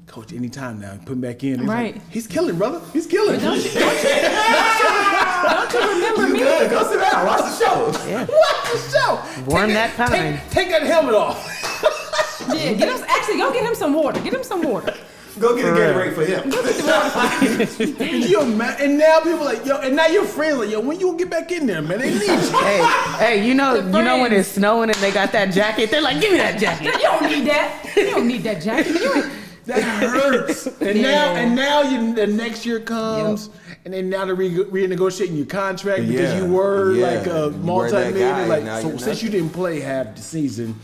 coach, anytime now, put him back in. He's
Right.
like, he's killing, brother. He's killing.
Don't you remember me?
Good, go sit down. Watch the show.
Yeah.
Watch the show.
Warm
Take
that time.
Take that helmet off.
Yeah, go get him some water. Get him some water.
Go get a Gatorade for him.
And now people like, yo, and now your friends like, yo, when you gonna get back in there, man? They need you.
Hey, you know when
friends.
it's snowing and they got that jacket, they're like, give me that jacket.
You don't need that. You don't need that jacket. You ain't.
That hurts. And
Yeah.
now the next year comes, and then now they're renegotiating your contract because
Yeah.
you were
Yeah.
like a
You were that
multi-millionaire.
guy,
Like,
now
so
you're
since
nothing.
you didn't play half the season,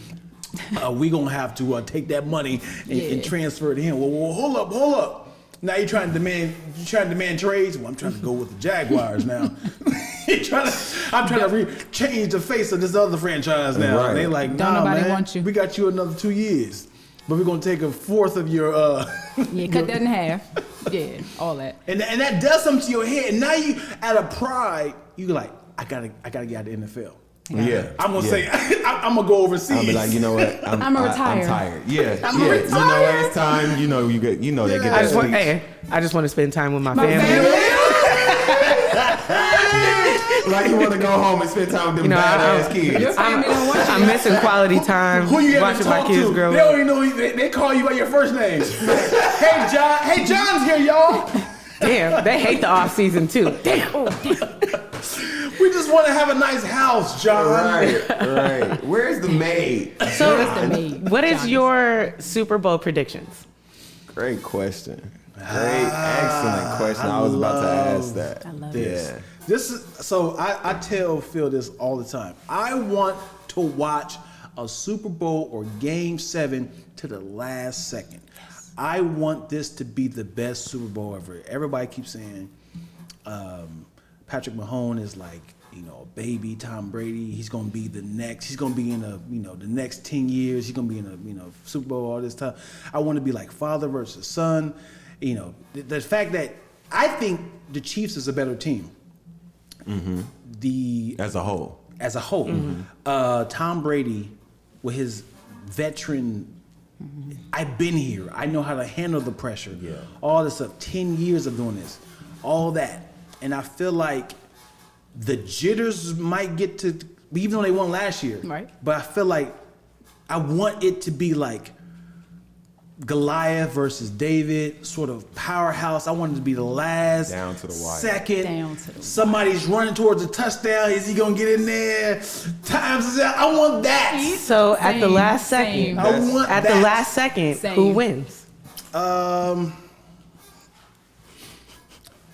we gonna have to take that money and
Yeah.
transfer it to him. Well, hold up. Now you're trying to demand trades. Well, I'm trying to go with the Jaguars now. I'm trying to change the face of this other franchise now.
Right.
And they like,
Don't
nah,
nobody
man,
want you.
we got you another 2 years. But we're gonna take a fourth of your
Yeah, cut that in half. Yeah, all that.
and that does something to your head. And now you out of pride, you like, I gotta get out of the NFL.
Yeah.
I'm gonna say I'm gonna go overseas.
I'll be like, you know what?
I'ma retire.
I'm tired. Yeah.
I'ma
You know
retire.
what? It's time. You know they get that speech.
I just want to spend time with my
My
family.
family.
Like you want to go home and spend time with them
You know,
badass
Your
kids.
family don't want you.
I'm missing quality time
who you ever
watching my
talk
kids
to?
grow
They
up.
don't even know they call you by your first name. Hey John, hey John's here, y'all.
Damn, they hate the off season too. Damn.
We just want to have a nice house, John.
Right. Where's the maid?
So,
That's the maid.
what is
Johnny.
your Super Bowl predictions?
Great question. Excellent question. I was about to ask that.
I love
This.
Yeah.
This is so I tell Phil this all the time. I want to watch a Super Bowl or Game 7 to the last second. I want this to be the best Super Bowl ever. Everybody keeps saying Patrick Mahomes is like, a baby Tom Brady. He's gonna be the next. He's gonna be in the next 10 years. He's gonna be in a Super Bowl all this time. I want to be like father versus son. The fact that I think the Chiefs is a better team.
As a whole.
As a whole, Tom Brady with his veteran. I've been here. I know how to handle the pressure.
Yeah.
All this stuff. 10 years of doing this. All that. And I feel like the jitters might get to, even though they won last year.
Right.
But I feel like I want it to be like Goliath versus David, sort of powerhouse. I want it to be the last
Down to the wire.
second.
Down to the wire.
Somebody's running towards a touchdown. Is he gonna get in there? Times is out. I want that.
So at the
Same,
last
same.
second,
I want
at
that.
the last second,
Same.
who wins?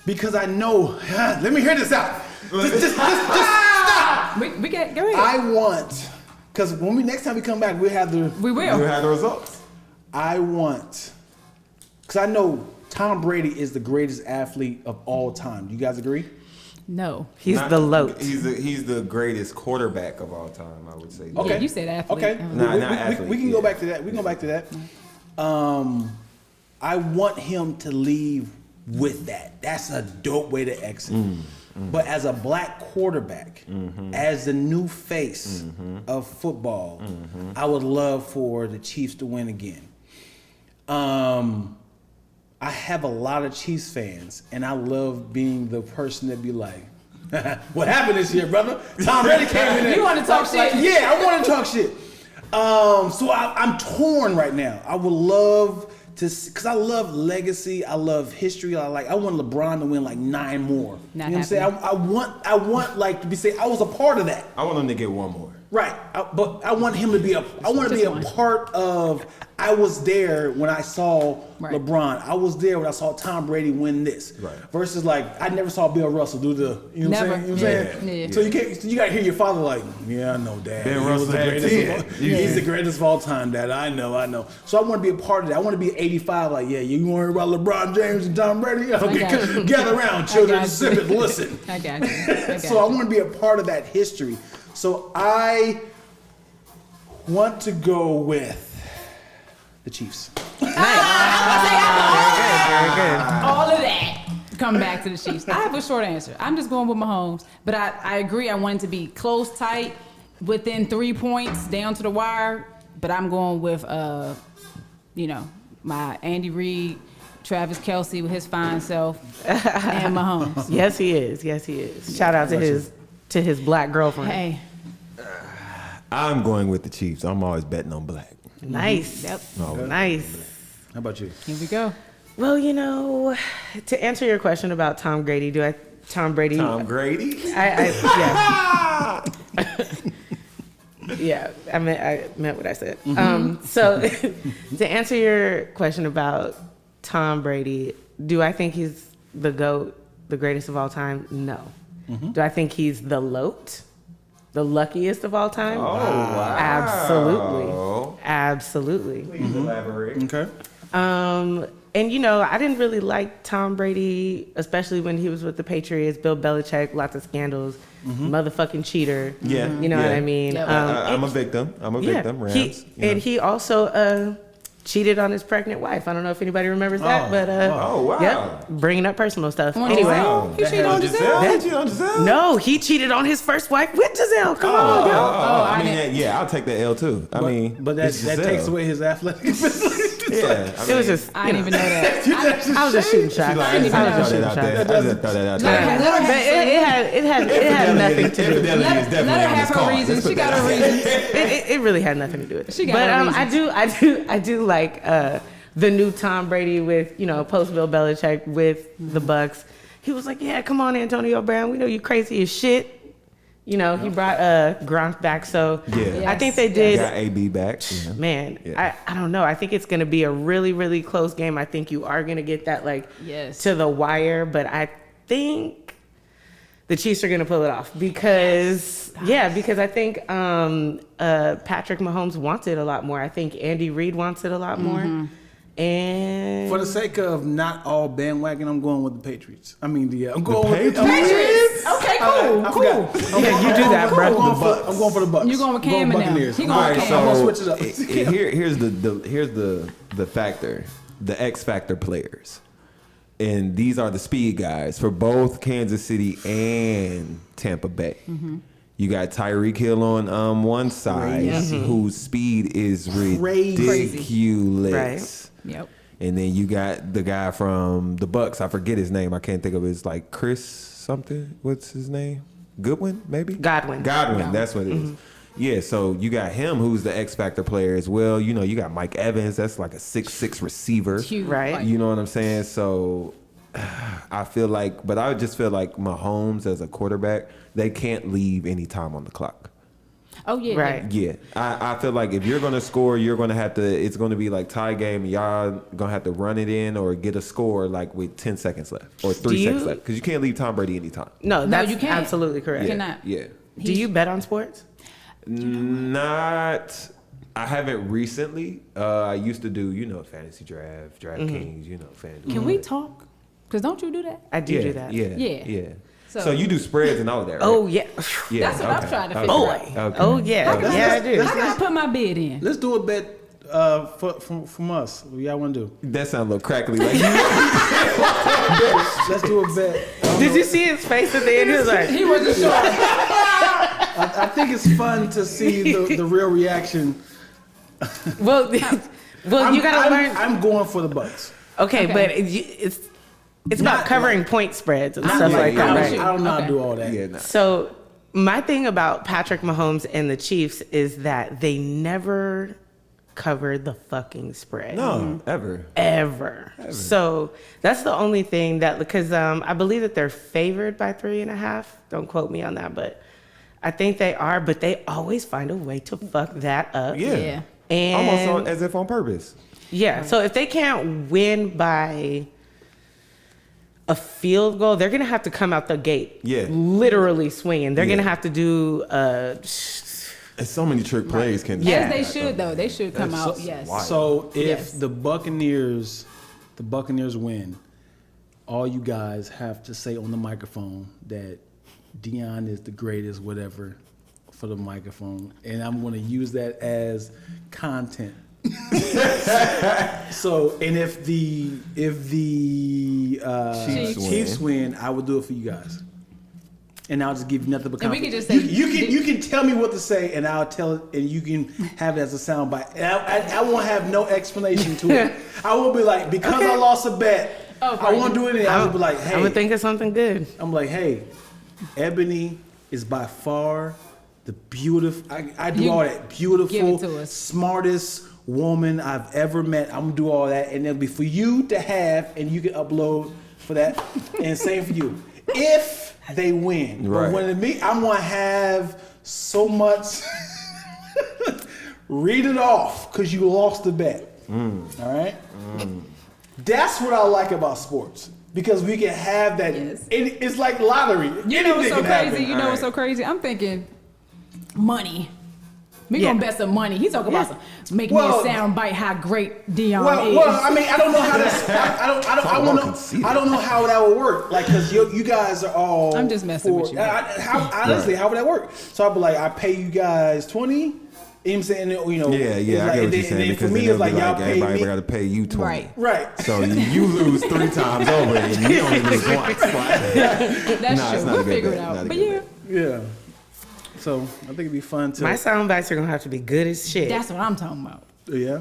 Because I know. Let me hear this out. Just stop.
We get go ahead.
I want, because when next time we come back, we
will.
You have the results.
I want, because I know Tom Brady is the greatest athlete of all time. Do you guys agree?
No.
He's the loat.
He's the greatest quarterback of all time, I would say.
Okay.
Yeah, you said athlete.
Okay.
Nah, not athlete,
we can go back to that. We can go back to that. I want him to leave with that. That's a dope way to exit. But as a black quarterback, as the new face of football, I would love for the Chiefs to win again. I have a lot of Chiefs fans, and I love being the person that be like, what happened this year, brother? Tom Brady came in there.
You want to talk shit?
Yeah, I want to talk shit. So I'm torn right now. I would love to, because I love legacy. I love history. I want LeBron to win like 9 more.
Not
you know what I'm saying? I want like to be say I was a part of that.
I want him to get one more.
Right, but I want him to be I want to be a part of. I was there when I saw LeBron. I was there when I saw Tom Brady win this.
Right.
Versus like I never saw Bill Russell do the. You know what I'm saying?
Yeah.
So you can't. So you gotta hear your father like, yeah, I know, Dad.
Ben
He was
Russell
the
had
greatest
10.
He's the greatest of all time, Dad. I know. So I want to be a part of that. I want to be 85. Like, yeah, you want to hear about LeBron James and Tom Brady? Okay, gather around, children, sip it, listen.
I got you.
So I want to be a part of that history. So I want to go with the Chiefs.
Very good.
All of that. Come back to the Chiefs. I have a short answer. I'm just going with Mahomes, but I agree. I want it to be close, tight, within 3 points, down to the wire. But I'm going with, my Andy Reid, Travis Kelce with his fine self, and Mahomes.
Yes, he is. Shout out to his black girlfriend.
Hey,
I'm going with the Chiefs. I'm always betting on black.
Nice.
Yep.
Nice.
How about you?
Here we go.
Well, to answer your question about Tom Brady, Tom Brady? Yeah, I meant what I said. So to answer your question about Tom Brady, do I think he's the GOAT, the greatest of all time? No. Do I think he's the LOAT, the luckiest of all time?
Oh, wow.
Absolutely.
Please elaborate.
Okay.
And I didn't really like Tom Brady, especially when he was with the Patriots, Bill Belichick, lots of scandals, motherfucking cheater.
Yeah.
You know what I mean?
Yep.
I'm a victim. Rams.
And he also cheated on his pregnant wife. I don't know if anybody remembers that, but
wow.
Yep, bringing up personal stuff.
On
Anyway,
Giselle? He cheated on Giselle?
He cheated on Giselle?
no, he cheated on his first wife with Giselle. Come on, yo.
I'll take the L too.
But that takes away his athletic ability.
Yeah,
It was just,
I didn't even know that.
I was just shooting shots.
I just throw that out there.
It had nothing to do with it.
Infidelity is definitely
Let her
on
have
this
her
card.
reasons.
Let's
She
put
got
that
her
out there.
reasons.
It really had nothing to do with it.
She got
but
her
I do like the new Tom Brady with post Bill Belichick with the Bucks. He was like, yeah, come on, Antonio Brown. We know you crazy as shit. He brought Gronk back, so
Yeah.
I think they did.
Got AB back. Yeah.
Man,
Yeah.
I don't know. I think it's going to be a really, really close game. I think you are going to get that
Yes.
to the wire, but I think the Chiefs are going to pull it off because I think Patrick Mahomes wants it a lot more. I think Andy Reid wants it a lot more. And
For the sake of not all bandwagon, I'm going with the Patriots. I'm going with the
Patriots. Okay, cool.
yeah, you do that, bro.
I'm going for the Bucks.
You going with Cam and them.
Buccaneers.
He
I'm
going with Cam.
gonna switch it up.
Here's the factor, the X factor players, and these are the speed guys for both Kansas City and Tampa Bay. You got Tyreek Hill on one side, whose speed is ridiculous.
Right.
Yep.
And then you got the guy from the Bucks. I forget his name. I can't think of it. It's like Chris something. What's his name? Goodwin, maybe?
Godwin.
That's what it is. Yeah, so you got him, who's the X Factor player as well. You got Mike Evans. That's like a 6'6" receiver.
Cute.
Right.
You know what I'm saying? So I just feel like Mahomes as a quarterback, they can't leave any time on the clock.
Oh, yeah.
Right.
Yeah, I feel like if you're going to score, you're going to have to, it's going to be like tie game. Y'all going to have to run it in or get a score like with 10 seconds left or 3 seconds left. Because you can't leave Tom Brady anytime.
No, that's
you can't.
absolutely correct.
You cannot.
Yeah.
Do you bet on sports?
Not. I haven't recently. I used to do, fantasy draft, DraftKings, fantasy.
Can we talk? Because don't you do that?
I do that.
Yeah. So you do spreads and all of that, right?
Oh, yeah.
Yeah,
That's what I'm trying to figure
Boy.
out.
Okay.
Oh, yeah. Yeah, I do.
I gotta put my bid in.
Let's do a bet from us. What y'all want to do?
That sounds a little crackly. Like
Let's do a bet.
Did you see his face at the end? He was like,
He wasn't sure.
I think it's fun to see the real reaction.
well, you gotta learn.
I'm going for the Bucks.
Okay,
Okay.
but it's about
Not
covering point spreads and
I'm
stuff
with
like
you.
that,
I'm
right?
with
I don't know how to
Okay.
do all that.
yeah, nah.
So my thing about Patrick Mahomes and the Chiefs is that they never cover the fucking spread.
No, ever.
Ever. So that's the only thing that, because I believe that they're favored by 3.5. Don't quote me on that, but I think they are. But they always find a way to fuck that up.
Yeah.
Yeah.
And
Almost as if on purpose.
yeah. So if they can't win by a field goal, they're gonna have to come out the gate.
Yeah.
Literally swinging. They're
Yeah.
gonna have to do.
And so many trick plays can.
Yeah.
As they should, though. They should come out. Yes.
wild.
So if
Yes.
the Buccaneers win, all you guys have to say on the microphone that Dion is the greatest, whatever, for the microphone, and I'm going to use that as content. So, and if the Chiefs win, I will do it for you guys. And I'll just give you nothing but
And we
confidence.
can just say-
you can tell me what to say, and I'll tell it, and you can have it as a sound bite. And I won't have no explanation to it. I will be like, because I lost a bet,
Oh,
I won't do anything. I'll be like,
I'm gonna
hey,
think of something good.
I'm like, hey, Ebony is by far the beautiful. I do
You
all that
give
beautiful,
it to us.
smartest woman I've ever met. I'm gonna do all that, and it'll be for you to have, and you can upload for that, and same for you. If they win,
Right.
but when me, I'm gonna have so much. Read it off because you lost the bet. All right. That's what I like about sports because we can have that.
Yes.
It's like lottery.
You know what's
Anything
so
can
crazy?
happen.
You know what's so crazy? I'm thinking money. We
Yeah.
gonna bet some money. He's talking about some, make me
Well-
a sound bite how great Dion
Well,
is.
I mean, I don't know how that's. I don't know how that would work. Like, cause you guys are all.
I'm just messing with you.
Honestly, how would that work? So I'd be like, I pay you guys 20. You know what I'm saying? You know.
Yeah,
it's
yeah,
like-
I get
and
what you're
then-
saying
and then
because
for me,
then
it's like
they'll be
y'all
like
pay
everybody
me.
got to pay you 20.
Right.
Right.
So you lose 3 times over and you only lose once.
That's
Nah, it's
true.
not a
We'll
good
figure
bet.
it
Not
out.
a
But
good
yeah,
Yeah. So I think it'd be fun to.
My sound bites are gonna have to be good as shit.
that's what I'm talking about.
Yeah.